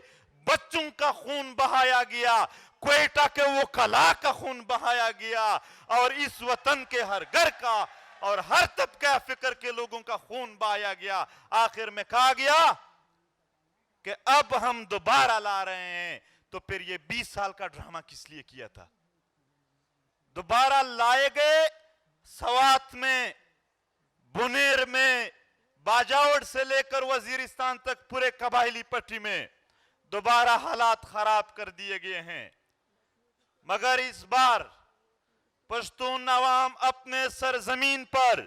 बच्चों का खून बहाया गया, क्वेटा के वकला का खून बहाया गया, और इस वतन के हर घर का और हर तबका फिक्र के लोगों का खून बहाया गया। आखिर में कहा गया कि अब हम दोबारा ला रहे हैं। तो फिर ये 20 साल का ड्रामा किस लिए किया था? दोबारा लाए गए, सवात में, बुनेर में, बाजावड़ से लेकर वजीरिस्तान तक पूरे कबायली पट्टी में दोबारा हालात खराब कर दिए गए हैं। मगर इस बार पश्तून अवाम अपने सरजमीन पर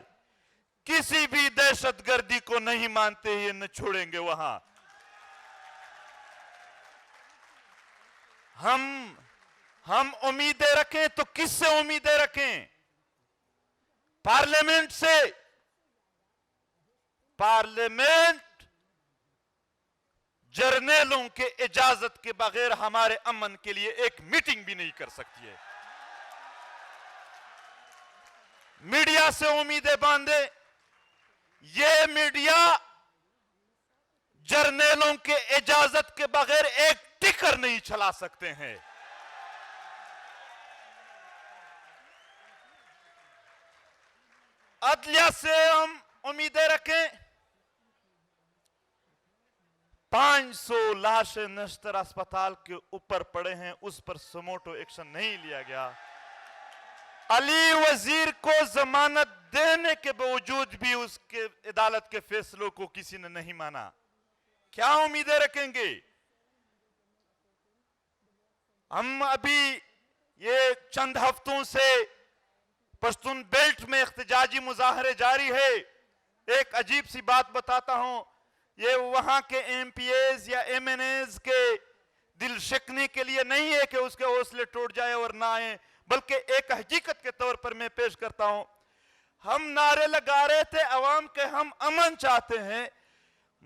किसी भी दहशतगर्दी को नहीं मानते, ये न छोड़ेंगे। वहां हम उम्मीदें रखें तो किससे उम्मीदें रखें? पार्लियामेंट से। पार्लियामेंट जर्नलों के इजाजत के बगैर हमारे अमन के लिए एक मीटिंग भी नहीं कर सकती है। मीडिया से उम्मीदें बांधे, ये मीडिया जर्नलों के इजाजत के बगैर एक टिकर नहीं चला सकते हैं। अदलिया से हम उम्मीदें रखें। 500 लाशें नश्तर अस्पताल के ऊपर पड़े हैं, उस पर सुमोटो एक्शन नहीं लिया गया। अली वजीर को जमानत देने के बावजूद भी उसके अदालत के फैसलों को किसी ने नहीं माना। क्या उम्मीदें रखेंगे? हम अभी ये चंद हफ्तों से पश्तून बेल्ट में इख्तिजाजी मुजाहरे जारी है। एक अजीब सी बात बताता हूं, ये वहां के एमपीएस या एमएनएस के दिल शिकने के लिए नहीं है कि उसके हौसले टूट जाए और ना आए, बल्कि एक हकीकत के तौर पर मैं पेश करता हूं। हम नारे लगा रहे थे अवाम के, हम अमन चाहते हैं।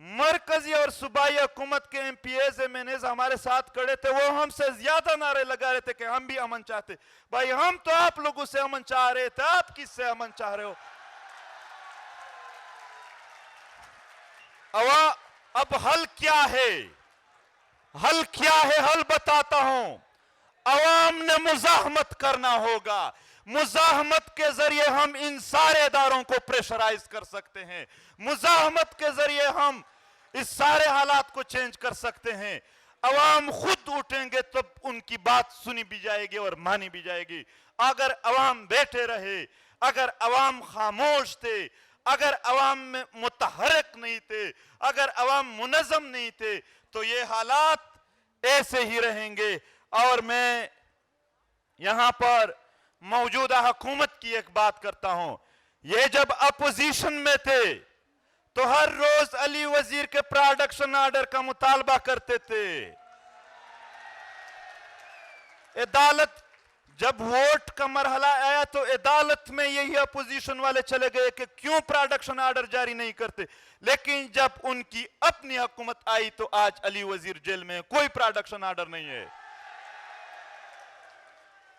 मरकजी और सूबाई हुकूमत के एमपीएस एमएनएस हमारे साथ खड़े थे, वो हमसे ज्यादा नारे लगा रहे थे कि हम भी अमन चाहते। भाई हम तो आप लोगों से अमन चाह रहे थे, आप किससे अमन चाह रहे हो? अब हल क्या है? हल क्या है? हल बताता हूं। अवाम ने मुजाहमत करना होगा। मुजाहमत के जरिए हम इन सारे इदारों को प्रेशराइज कर सकते हैं। मुजाहमत के जरिए हम इस सारे हालात को चेंज कर सकते हैं। अवाम खुद उठेंगे तो उनकी बात सुनी भी जाएगी और मानी भी जाएगी। अगर अवाम बैठे रहे, अगर अवाम खामोश थे, अगर अवाम में मुतहरक नहीं थे, अगर अवाम मुनज़्ज़म नहीं थे, तो ये हालात ऐसे ही रहेंगे। और मैं यहां पर मौजूदा हुकूमत की एक बात करता हूं। ये जब अपोजिशन में थे तो हर रोज अली वजीर के प्रोडक्शन ऑर्डर का मुतालबा करते थे। अदालत जब वोट का मरहला आया तो अदालत में यही अपोजिशन वाले चले गए कि क्यों प्रोडक्शन ऑर्डर जारी नहीं करते, लेकिन जब उनकी अपनी हुकूमत आई तो आज अली वजीर जेल में, कोई प्रोडक्शन ऑर्डर नहीं है।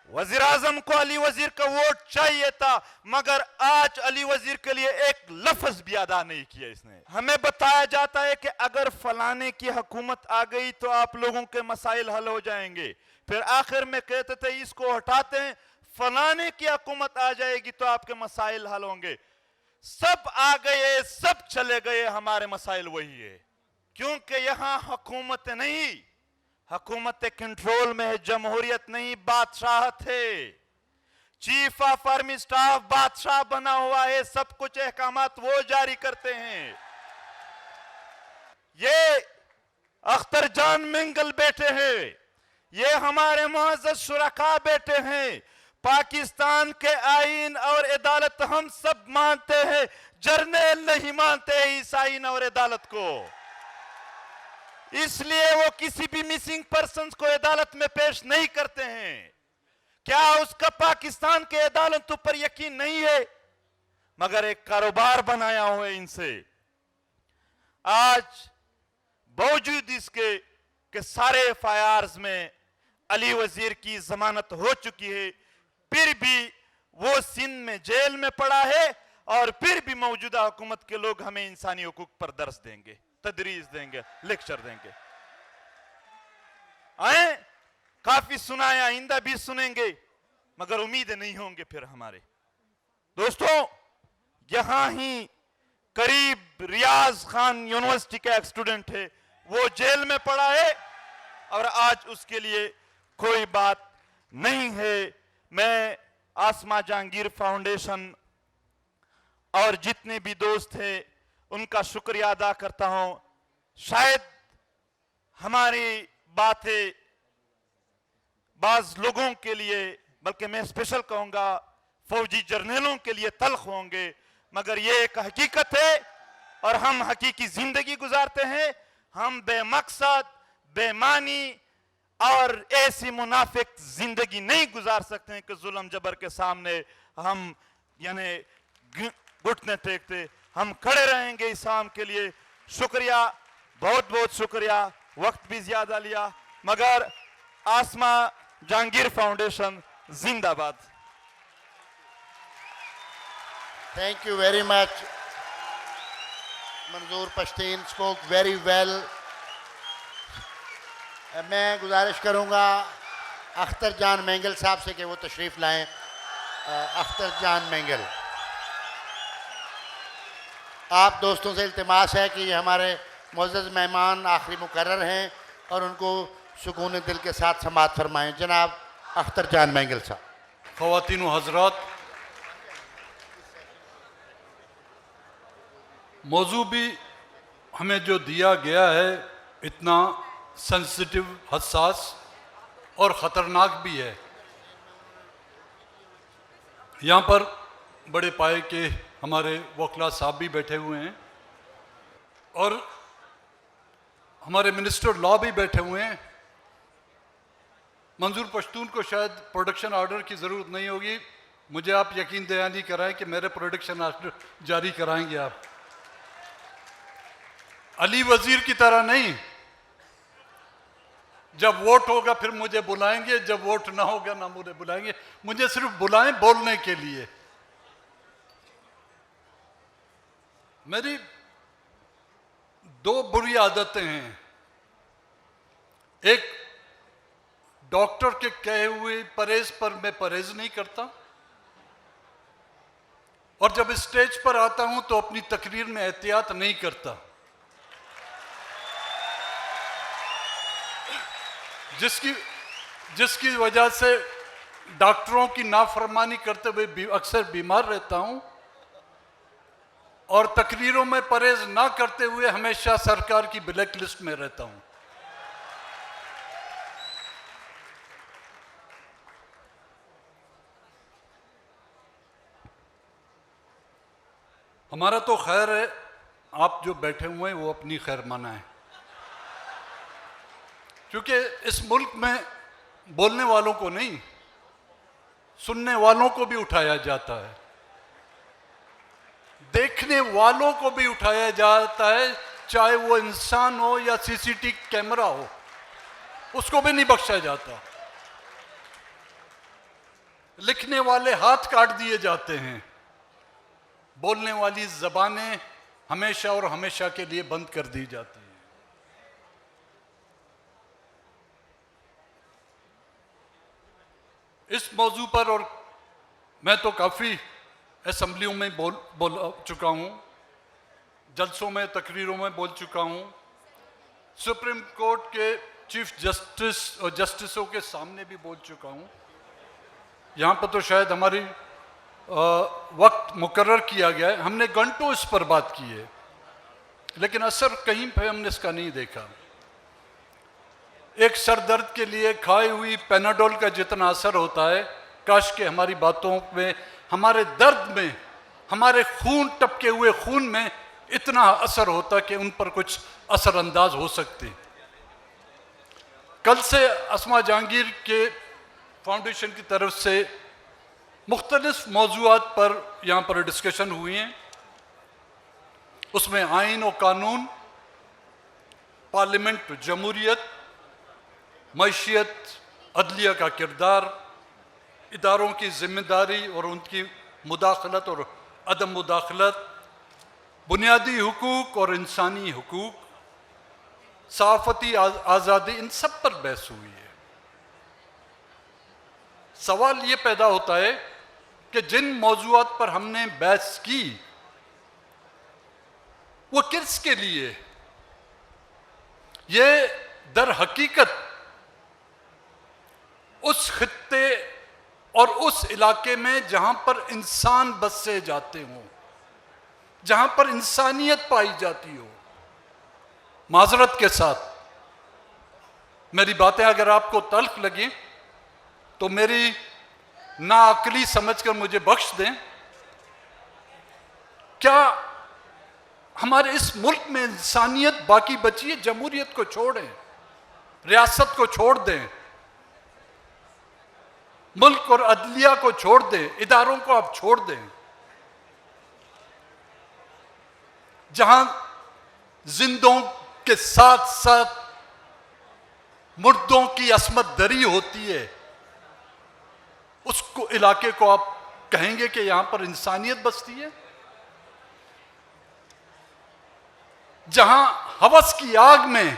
वजीर आजम को अली वजीर का वोट चाहिए था, मगर आज अली वजीर के लिए एक लफ्ज भी अदा नहीं किया इसने। हमें बताया जाता है कि अगर फलाने की हुकूमत आ गई तो आप लोगों के मसाइल हल हो जाएंगे, फिर आखिर में कहते थे इसको हटाते हैं, फलाने की हुकूमत आ जाएगी तो आपके मसाइल हल होंगे। सब आ गए, सब चले गए, हमारे मसाइल वही है, क्योंकि यहां हुकूमत नहीं, हुकूमत कंट्रोल में है, जमहूरियत नहीं, बादशाहत है। चीफ ऑफ आर्मी स्टाफ बादशाह बना हुआ है, सब कुछ अहकामात वो जारी करते हैं। ये अख्तर जान मेंगल बैठे हैं, ये हमारे मुअज़्ज़ज़ शुरका बैठे हैं। पाकिस्तान के आईन और अदालत हम सब मानते हैं, जर्नल नहीं मानते हैं इस आईन और अदालत को, इसलिए वो किसी भी मिसिंग पर्सन्स को अदालत में पेश नहीं करते हैं। क्या उसका पाकिस्तान के अदालतों पर यकीन नहीं है? मगर एक कारोबार बनाया हुआ है इनसे। आज बावजूद इसके कि सारे एफआईआर्स में अली वजीर की जमानत हो चुकी है, फिर भी वो सिंध में जेल में पड़ा है, और फिर भी मौजूदा हुकूमत के लोग हमें इंसानी हुकूक पर दर्स देंगे, तदरीस देंगे, लेक्चर देंगे। आए काफी सुनाया, आइंदा भी सुनेंगे, मगर उम्मीदें नहीं होंगे फिर हमारे। दोस्तों, यहां ही करीब रियाज खान यूनिवर्सिटी का एक स्टूडेंट है, वो जेल में पड़ा है और आज उसके लिए कोई बात नहीं है। मैं आसमा जहांगीर फाउंडेशन और जितने भी दोस्त हैं उनका शुक्रिया अदा करता हूं। शायद हमारी बातें बाज लोगों के लिए, बल्कि मैं स्पेशल कहूंगा फौजी जर्नलों के लिए तल्ख होंगे, मगर ये एक हकीकत है और हम हकीकी जिंदगी गुजारते हैं। हम बेमकसद, बेमानी और ऐसी मुनाफिक जिंदगी नहीं गुजार सकते हैं कि जुल्म जबर के सामने हम यानी घुटने टेकते। हम खड़े रहेंगे इस्लाम के लिए। शुक्रिया, बहुत बहुत शुक्रिया। वक्त भी ज्यादा लिया, मगर आसमा जहांगीर फाउंडेशन जिंदाबाद। Thank you very much. मंजूर पश्तीन स्पोक वेरी वेल। मैं गुजारिश करूंगा अख्तर जान मेंगल साहब से कि वो तशरीफ़ लाएं। अख्तर जान मेंगल, आप दोस्तों से इल्तिमास है कि ये हमारे मुअज़्ज़ज़ मेहमान आखिरी मुकर्रर हैं और उनको सुकून दिल के साथ समाअत फरमाएं। जनाब अख्तर जान मेंगल साहब। ख़वातीन व हज़रात, मौजू भी हमें जो दिया गया है इतना सेंसिटिव, हसास और ख़तरनाक भी है। यहाँ पर बड़े पाए के हमारे वकला साहब भी बैठे हुए हैं और हमारे मिनिस्टर लॉ भी बैठे हुए हैं। मंजूर पश्तून को शायद प्रोडक्शन ऑर्डर की ज़रूरत नहीं होगी, मुझे आप यकीन दयानी कराएं कि मेरे प्रोडक्शन ऑर्डर जारी कराएंगे आप। अली वजीर की तरह नहीं, जब वोट होगा फिर मुझे बुलाएंगे, जब वोट ना होगा ना मुझे बुलाएंगे। मुझे सिर्फ बुलाएं बोलने के लिए। मेरी दो बुरी आदतें हैं। एक, डॉक्टर के कहे हुए परहेज पर मैं परहेज नहीं करता, और जब स्टेज पर आता हूं तो अपनी तकरीर में एहतियात नहीं करता, जिसकी वजह से डॉक्टरों की नाफरमानी करते हुए अक्सर बीमार रहता हूं, और तकरीरों में परहेज ना करते हुए हमेशा सरकार की ब्लैक लिस्ट में रहता हूं। हमारा तो खैर है, आप जो बैठे हुए हैं वो अपनी खैर माना है, क्योंकि इस मुल्क में बोलने वालों को नहीं, सुनने वालों को भी उठाया जाता है, देखने वालों को भी उठाया जाता है, चाहे वो इंसान हो या सीसीटीवी कैमरा हो, उसको भी नहीं बख्शा जाता। लिखने वाले हाथ काट दिए जाते हैं, बोलने वाली जबानें हमेशा और हमेशा के लिए बंद कर दी जाती हैं। इस मौजू पर, और मैं तो काफ़ी असेंबलियों में बोल चुका हूँ, जलसों में, तकरीरों में बोल चुका हूँ, सुप्रीम कोर्ट के चीफ जस्टिस और जस्टिसों के सामने भी बोल चुका हूँ। यहाँ पर तो शायद हमारी वक्त मुकर्रर किया गया है, हमने घंटों इस पर बात की है, लेकिन असर कहीं पे हमने इसका नहीं देखा। एक सर दर्द के लिए खाई हुई पेनाडोल का जितना असर होता है, काश के हमारी बातों में, हमारे दर्द में, हमारे खून, टपके हुए खून में इतना असर होता कि उन पर कुछ असरअंदाज हो सकते। कल से अस्मा जहांगीर के फाउंडेशन की तरफ से मुख्तलिफ मौजूआत पर यहाँ पर डिस्कशन हुई हैं। उसमें आइन और कानून, पार्लियामेंट, जमहूरियत, मईशियत, अदलिया का किरदार, इदारों की जिम्मेदारी और उनकी मुदाखलत और अदम मुदाखलत, बुनियादी हुकूक और इंसानी हुकूक, सहाफ़ती आज़ादी, इन सब पर बहस हुई है। सवाल ये पैदा होता है कि जिन मौजूआत पर हमने बहस की वो किसके लिए? ये दर हकीकत उस खित्ते और उस इलाके में जहां पर इंसान बसे जाते हों, जहां पर इंसानियत पाई जाती हो। माजरत के साथ मेरी बातें अगर आपको तल्ख लगी तो मेरी नाअक्ली समझकर मुझे बख्श दें। क्या हमारे इस मुल्क में इंसानियत बाकी बची है? जमहूरियत को छोड़ें, रियासत को छोड़ दें, मुल्क और अदलिया को छोड़ दें, इदारों को आप छोड़ दें, जहां जिंदों के साथ साथ मुर्दों की असमत दरी होती है, उसको इलाके को आप कहेंगे कि यहां पर इंसानियत बसती है? जहां हवस की आग में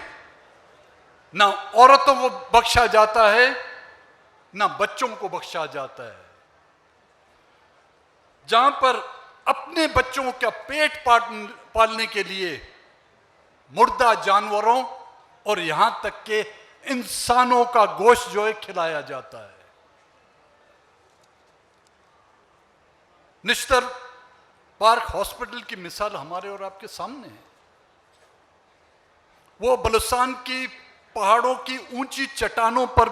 ना औरतों को बख्शा जाता है ना बच्चों को बख्शा जाता है, जहां पर अपने बच्चों का पेट पालने के लिए मुर्दा जानवरों और यहां तक के इंसानों का गोश्त जो है खिलाया जाता है। निश्तर पार्क हॉस्पिटल की मिसाल हमारे और आपके सामने है। वो बलूचिस्तान की पहाड़ों की ऊंची चट्टानों पर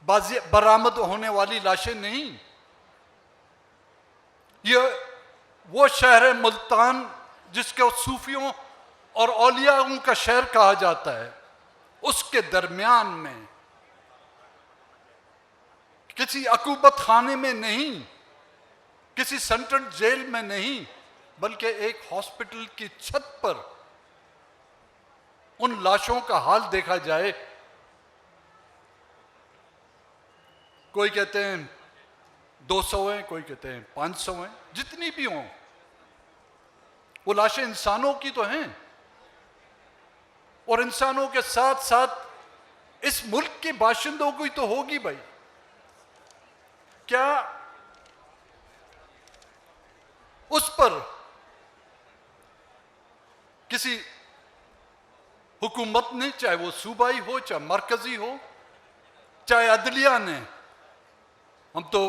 बरामद होने वाली लाशें नहीं, ये वो शहर है मुल्तान जिसको सूफियों और औलियाओं का शहर कहा जाता है। उसके दरमियान में किसी अकूबत खाने में नहीं, किसी सेंट्रल जेल में नहीं, बल्कि एक हॉस्पिटल की छत पर उन लाशों का हाल देखा जाए। कोई कहते हैं 200 हैं, कोई कहते हैं 500 हैं, जितनी भी हों, वो लाशें इंसानों की तो हैं, और इंसानों के साथ साथ इस मुल्क के बाशिंदों की तो होगी भाई। क्या उस पर किसी हुकूमत ने, चाहे वो सूबाई हो, चाहे मरकजी हो, चाहे अदलिया ने, हम तो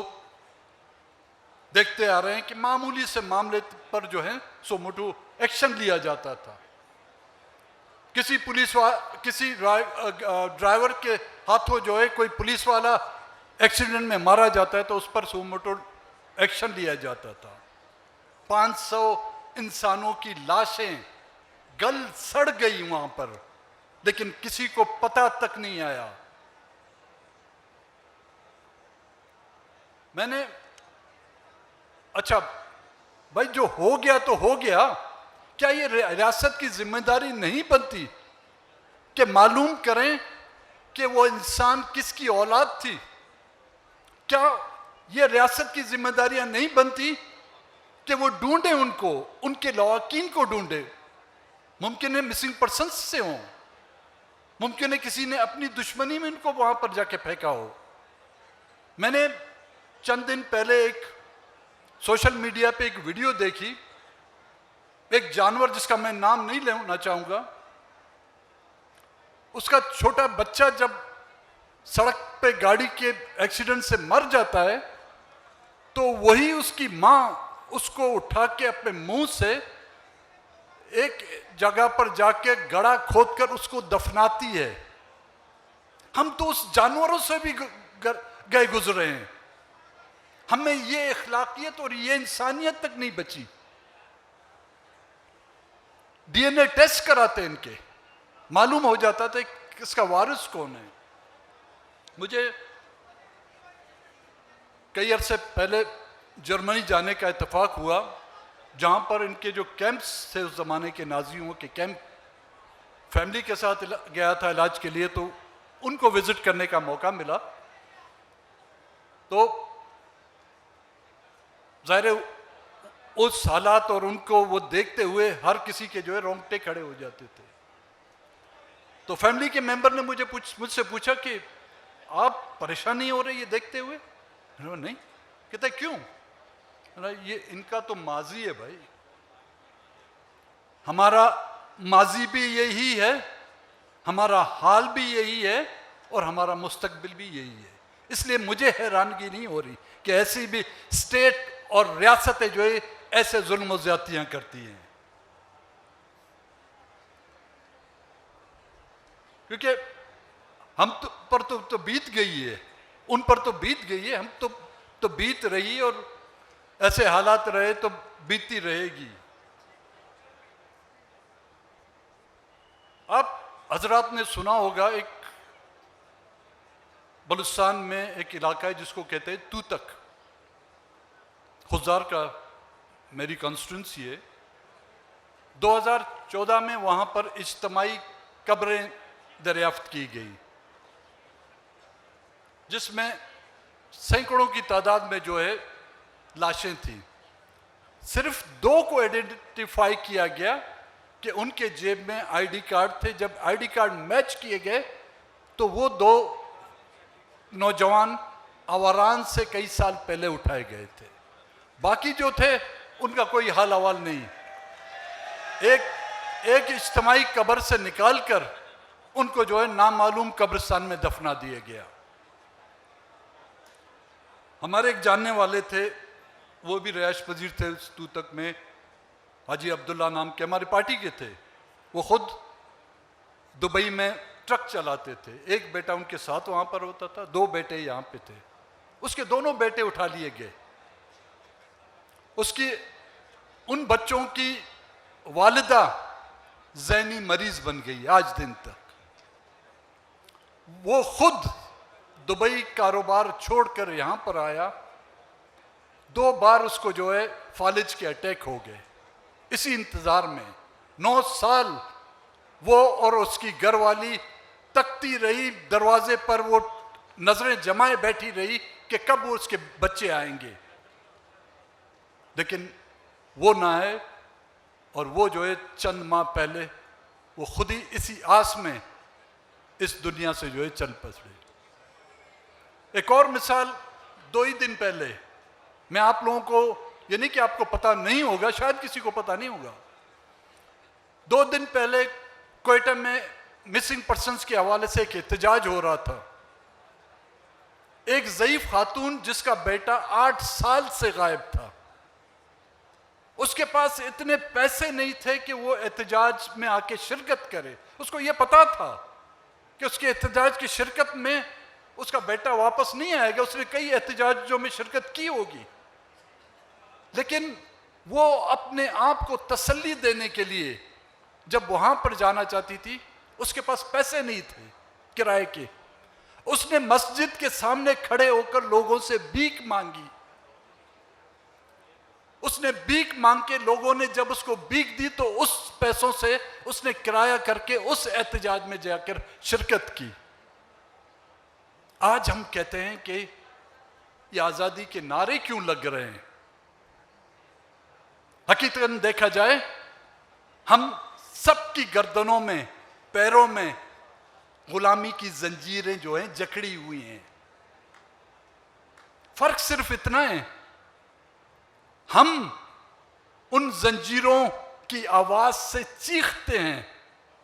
देखते आ रहे हैं कि मामूली से मामले पर जो है सो मोटो एक्शन लिया जाता था। किसी किसी ड्राइवर के हाथों जो है कोई पुलिस वाला एक्सीडेंट में मारा जाता है तो उस पर सो मोटो एक्शन लिया जाता था। 500 इंसानों की लाशें गल सड़ गई वहां पर, लेकिन किसी को पता तक नहीं आया मैंने, अच्छा भाई जो हो गया तो हो गया, क्या ये रियासत की जिम्मेदारी नहीं बनती कि मालूम करें कि वो इंसान किसकी औलाद थी? क्या ये रियासत की जिम्मेदारियां नहीं बनती कि वो ढूंढे उनको, उनके लवाकिन को ढूंढे? मुमकिन है मिसिंग पर्सन्स से हों, मुमकिन है किसी ने अपनी दुश्मनी में उनको वहां पर जाके फेंका हो। मैंने चंद दिन पहले एक सोशल मीडिया पे एक वीडियो देखी, एक जानवर जिसका मैं नाम नहीं लेना चाहूंगा, उसका छोटा बच्चा जब सड़क पे गाड़ी के एक्सीडेंट से मर जाता है तो वही उसकी माँ उसको उठा के अपने मुंह से एक जगह पर जाके गड्ढा खोदकर उसको दफनाती है। हम तो उस जानवरों से भी गए गुजरे हैं। हमें ये इखलाकियत और ये इंसानियत तक नहीं बची। डीएनए टेस्ट कराते इनके, मालूम हो जाता था कि इसका वारिस कौन है। मुझे कई अरसे पहले जर्मनी जाने का इत्तेफाक हुआ, जहाँ पर इनके जो कैंप्स थे उस ज़माने के नाजियों के कैंप, फैमिली के साथ गया था इलाज के लिए, तो उनको विज़िट करने का मौका मिला। तो ज़ाहिर है उस हालात और उनको वो देखते हुए हर किसी के जो है रोंगटे खड़े हो जाते थे। तो फैमिली के मेंबर ने मुझसे पूछा कि आप परेशान नहीं हो रहे ये देखते हुए? नहीं। कहते क्यों? ये इनका तो माजी है भाई, हमारा माजी भी यही है, हमारा हाल भी यही है और हमारा मुस्तकबिल भी यही है। इसलिए मुझे हैरानगी नहीं हो रही कि ऐसी भी स्टेट और रियासतें जो है ऐसे जुल्म और ज्यादतियां करती हैं, क्योंकि हम पर तो बीत गई है, उन पर तो बीत गई है, हम तो बीत रही और ऐसे हालात रहे तो बीतती रहेगी। आप हजरात ने सुना होगा एक बलूचिस्तान में एक इलाका है जिसको कहते हैं तूतक, खुजार का मेरी कॉन्स्टिट्यूंसी है। 2014 में वहां पर इज्तिमाई कब्रें दरियाफ्त की गई, जिसमें सैकड़ों की तादाद में जो है लाशें थी। सिर्फ 2 को आइडेंटिफाई किया गया कि उनके जेब में आईडी कार्ड थे। जब आईडी कार्ड मैच किए गए तो वो 2 नौजवान आवारान से कई साल पहले उठाए गए थे। बाकी जो थे उनका कोई हाल अहवाल नहीं। एक इज्तिमाई कब्र से निकालकर उनको जो है नामालूम कब्रिस्तान में दफना दिया गया। हमारे एक जानने वाले थे, वो भी रिहायश पजीर थे उस तूतक में, हाजी अब्दुल्ला नाम के हमारी पार्टी के थे। वो खुद दुबई में ट्रक चलाते थे, एक बेटा उनके साथ वहाँ पर होता था, 2 बेटे यहाँ पे थे। उसके दोनों बेटे उठा लिए गए। उसकी उन बच्चों की वालिदा ज़हनी मरीज बन गई आज दिन तक। वो खुद दुबई कारोबार छोड़कर यहाँ पर आया, 2 बार उसको जो है फालिज के अटैक हो गए। इसी इंतज़ार में 9 साल वो और उसकी घरवाली तकती रही दरवाजे पर, वो नजरें जमाए बैठी रही कि कब वो उसके बच्चे आएंगे, लेकिन वो ना आए। और वो जो है चंद माह पहले वो खुद ही इसी आस में इस दुनिया से जो है चल पड़े। एक और मिसाल 2 ही दिन पहले, मैं आप लोगों को, ये नहीं कि आपको पता नहीं होगा, शायद किसी को पता नहीं होगा, 2 दिन पहले क्वेटा में मिसिंग पर्सन्स के हवाले से एक एहतजाज हो रहा था। एक ज़ईफ खातून जिसका बेटा 8 साल से गायब था, उसके पास इतने पैसे नहीं थे कि वो एहतजाज में आके शिरकत करे। उसको ये पता था कि उसके एहतजाज की शिरकत में उसका बेटा वापस नहीं आएगा, उसने कई एहतजाजों में शिरकत की होगी, लेकिन वो अपने आप को तसल्ली देने के लिए जब वहां पर जाना चाहती थी, उसके पास पैसे नहीं थे किराए के। उसने मस्जिद के सामने खड़े होकर लोगों से भीख मांगी। उसने भीख मांग के, लोगों ने जब उसको भीख दी तो उस पैसों से उसने किराया करके उस एहतजाज में जाकर शिरकत की। आज हम कहते हैं कि ये आजादी के नारे क्यों लग रहे हैं? हकीकतन देखा जाए, हम सबकी गर्दनों में, पैरों में गुलामी की जंजीरें जो हैं जकड़ी हुई हैं। फर्क सिर्फ इतना है, हम उन जंजीरों की आवाज से चीखते हैं,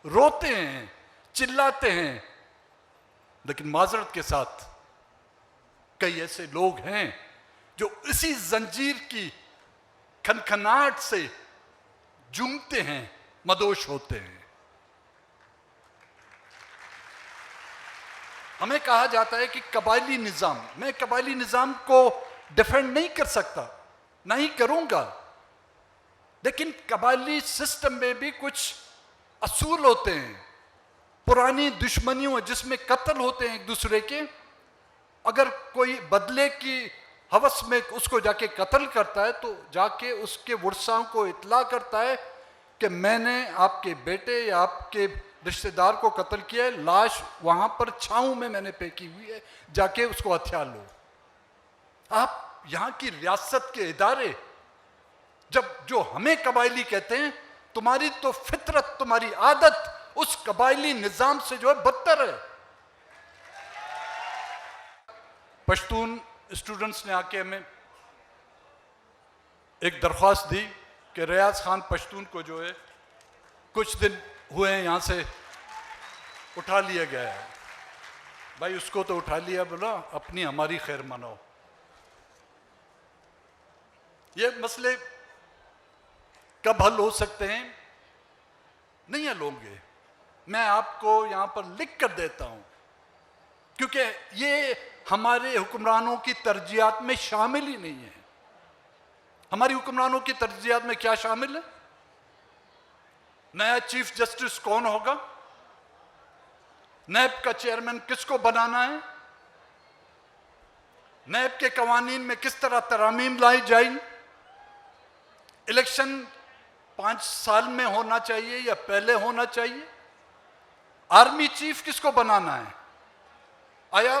रोते हैं, चिल्लाते हैं, लेकिन माजरत के साथ कई ऐसे लोग हैं जो इसी जंजीर की खनखनाहट से जूझते हैं, मदोश होते हैं। हमें कहा जाता है कि कबायली निज़ाम, मैं कबायली निज़ाम को डिफेंड नहीं कर सकता, नहीं करूंगा, लेकिन कबायली सिस्टम में भी कुछ असूल होते हैं, पुरानी दुश्मनियों जिसमें कत्ल होते हैं एक दूसरे के। अगर कोई बदले की हवस में उसको जाके कत्ल करता है तो जाके उसके वर्साओं को इत्ला करता है कि मैंने आपके बेटे या आपके रिश्तेदार को कत्ल किया है, लाश वहां पर छांव में मैंने फेंकी हुई है, जाके उसको हथियार लो। आप यहां की रियासत के इदारे जब जो हमें कबायली कहते हैं, तुम्हारी तो फितरत, तुम्हारी आदत उस कबायली निजाम से जो है बदतर है। पश्तून स्टूडेंट्स ने आके हमें एक दरख्वास्त दी कि रियाज खान पश्तून को जो है कुछ दिन हुए हैं यहाँ से उठा लिया गया है। भाई उसको तो उठा लिया, बोला अपनी हमारी खैर मनाओ। ये मसले कब हल हो सकते हैं? नहीं हल होंगे। मैं आपको यहाँ पर लिख कर देता हूँ, क्योंकि ये हमारे हुक्मरानों की तरजीहात में शामिल ही नहीं है। हमारी हुक्मरानों की तरजीहात में क्या शामिल है? नया चीफ जस्टिस कौन होगा, नैब का चेयरमैन किसको बनाना है, नैब के कवानीन में किस तरह तरामीम लाई जाएगी, इलेक्शन 5 साल में होना चाहिए या पहले होना चाहिए, आर्मी चीफ किसको बनाना है, आया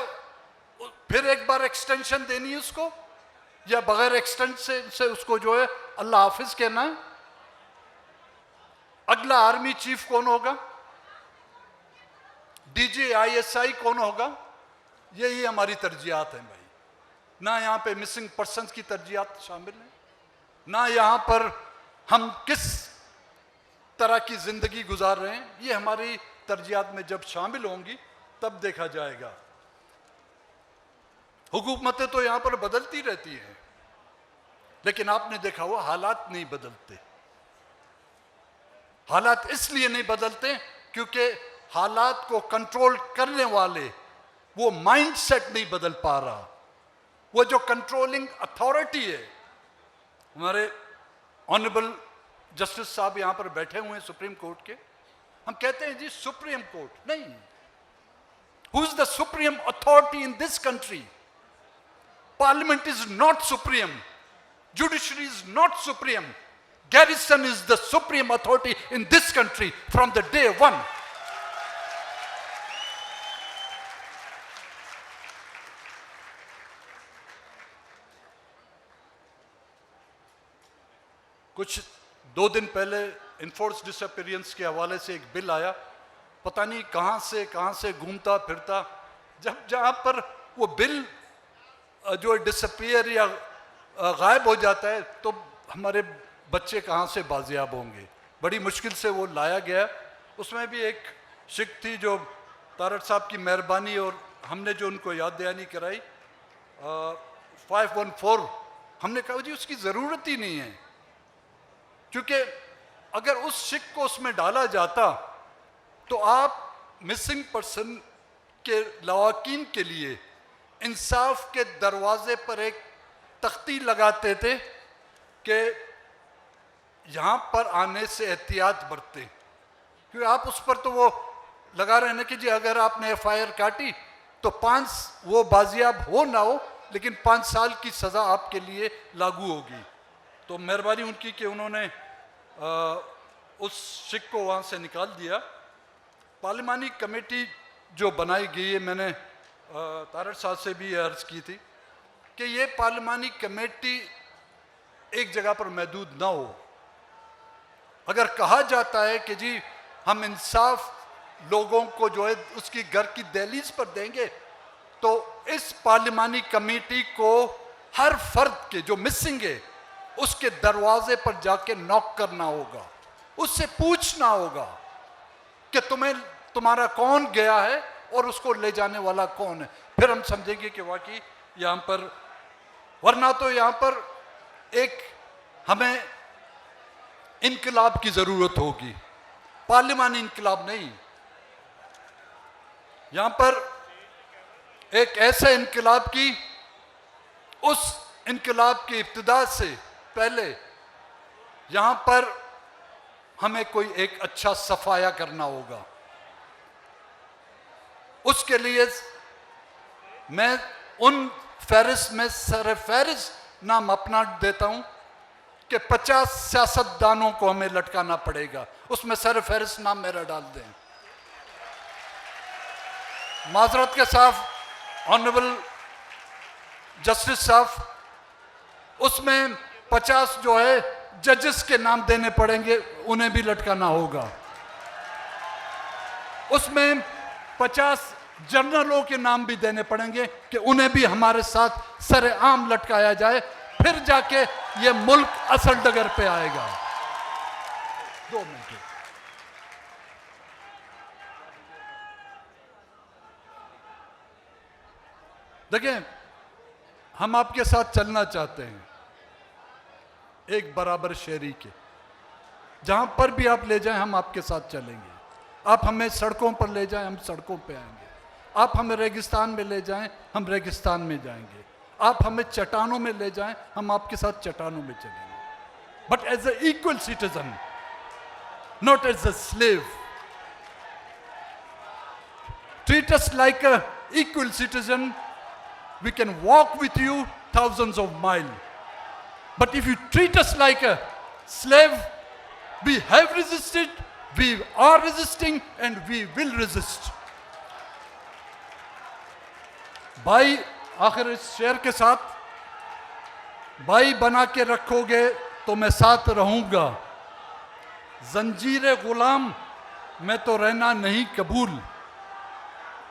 फिर एक बार एक्सटेंशन देनी है उसको, या बगैर एक्सटेंशन से उसको जो है अल्लाह हाफिज कहना है। अगला आर्मी चीफ कौन होगा, डीजी आईएसआई कौन होगा, यही हमारी तरजीहात हैं भाई। ना यहाँ पे मिसिंग पर्सन्स की तरजीहात शामिल है, ना यहाँ पर हम किस तरह की जिंदगी गुजार रहे हैं, ये हमारी तरजीहात में जब शामिल होंगी तब देखा जाएगा। हुकूमतें तो यहाँ पर बदलती रहती हैं, लेकिन आपने देखा हुआ हालात नहीं बदलते। हालात इसलिए नहीं बदलते क्योंकि हालात को कंट्रोल करने वाले वो माइंडसेट नहीं बदल पा रहा। वो जो कंट्रोलिंग अथॉरिटी है, हमारे ऑनरेबल जस्टिस साहब यहां पर बैठे हुए हैं सुप्रीम कोर्ट के, हम कहते हैं जी सुप्रीम कोर्ट नहीं। Who is the supreme authority in this country? Parliament is not supreme, judiciary is not supreme, garrison is the supreme authority in this country from the day one. कुछ 2 दिन पहले enforce disappearance के हवाले से एक bill आया, पता नहीं कहां से घूमता फिरता। जब जहां पर वो बिल जो डिसअपीयर या गायब हो जाता है तो हमारे बच्चे कहाँ से बाजियाब होंगे। बड़ी मुश्किल से वो लाया गया। उसमें भी एक शिक थी जो तारड़ साहब की मेहरबानी और हमने जो उनको याद दहानी कराई 514, हमने कहा जी उसकी ज़रूरत ही नहीं है, क्योंकि अगर उस शिक को उसमें डाला जाता तो आप मिसिंग पर्सन के लवाकिन के लिए इंसाफ के दरवाजे पर एक तख्ती लगाते थे कि यहाँ पर आने से एहतियात बरतें। क्योंकि आप उस पर तो वो लगा रहे हैं कि जी अगर आपने FIR काटी तो 5 वो बाजियाब हो ना हो, लेकिन 5 साल की सज़ा आपके लिए लागू होगी। तो मेहरबानी उनकी कि उन्होंने उस शिक को वहाँ से निकाल दिया। पार्लिमानी कमेटी जो बनाई गई है, मैंने तारड़ साहब से भी अर्ज़ की थी कि ये पार्लिमानी कमेटी एक जगह पर महदूद ना हो। अगर कहा जाता है कि जी हम इंसाफ लोगों को जो है उसकी घर की दहलीज पर देंगे, तो इस पार्लिमानी कमेटी को हर फर्द के जो मिसिंग है उसके दरवाजे पर जाके नॉक करना होगा, उससे पूछना होगा कि तुम्हारा कौन गया है और उसको ले जाने वाला कौन है। फिर हम समझेंगे कि वाकई यहाँ पर, वरना तो यहाँ पर एक हमें इनकलाब की ज़रूरत होगी, पार्लिमानी इनकलाब नहीं। यहाँ पर एक ऐसे इनकलाब की, उस इनकलाब की इब्तिदा से पहले यहाँ पर हमें कोई एक अच्छा सफाया करना होगा। उसके लिए मैं उन फहरिस्त में सर फहरिस्त नाम अपना देता हूं कि 50 सियासतदानों को हमें लटकाना पड़ेगा, उसमें सर फहरिस्त नाम मेरा डाल दें। माजरत के साथ ऑनरेबल जस्टिस साहब, उसमें 50 जो है जजेस के नाम देने पड़ेंगे, उन्हें भी लटकाना होगा। उसमें 50 जनरलों के नाम भी देने पड़ेंगे कि उन्हें भी हमारे साथ सरेआम लटकाया जाए, फिर जाके ये मुल्क असल डगर पे आएगा। 2 मिनट। देखिए, हम आपके साथ चलना चाहते हैं एक बराबर शेरी के, जहां पर भी आप ले जाएं हम आपके साथ चलेंगे। आप हमें सड़कों पर ले जाएं, हम सड़कों पे आएंगे। आप हमें रेगिस्तान में ले जाएं, हम रेगिस्तान में जाएंगे। आप हमें चट्टानों में ले जाएं, हम आपके साथ चट्टानों में चलेंगे, but as a equal citizen, not as a slave. Treat us like a equal citizen, we can walk with you thousands of miles. But if you treat us like a slave, we have resisted, we are resisting, and we will resist. भाई, आखिर इस शेर के साथ, भाई बना के रखोगे तो मैं साथ रहूंगा, जंजीर गुलाम मैं तो रहना नहीं कबूल,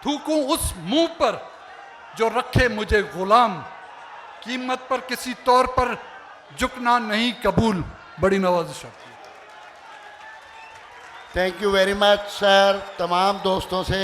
थूकूं उस मुंह पर जो रखे मुझे गुलाम, कीमत पर किसी तौर पर झुकना नहीं कबूल। बड़ी नवाजिश आपकी। Thank you very much sir. तमाम दोस्तों से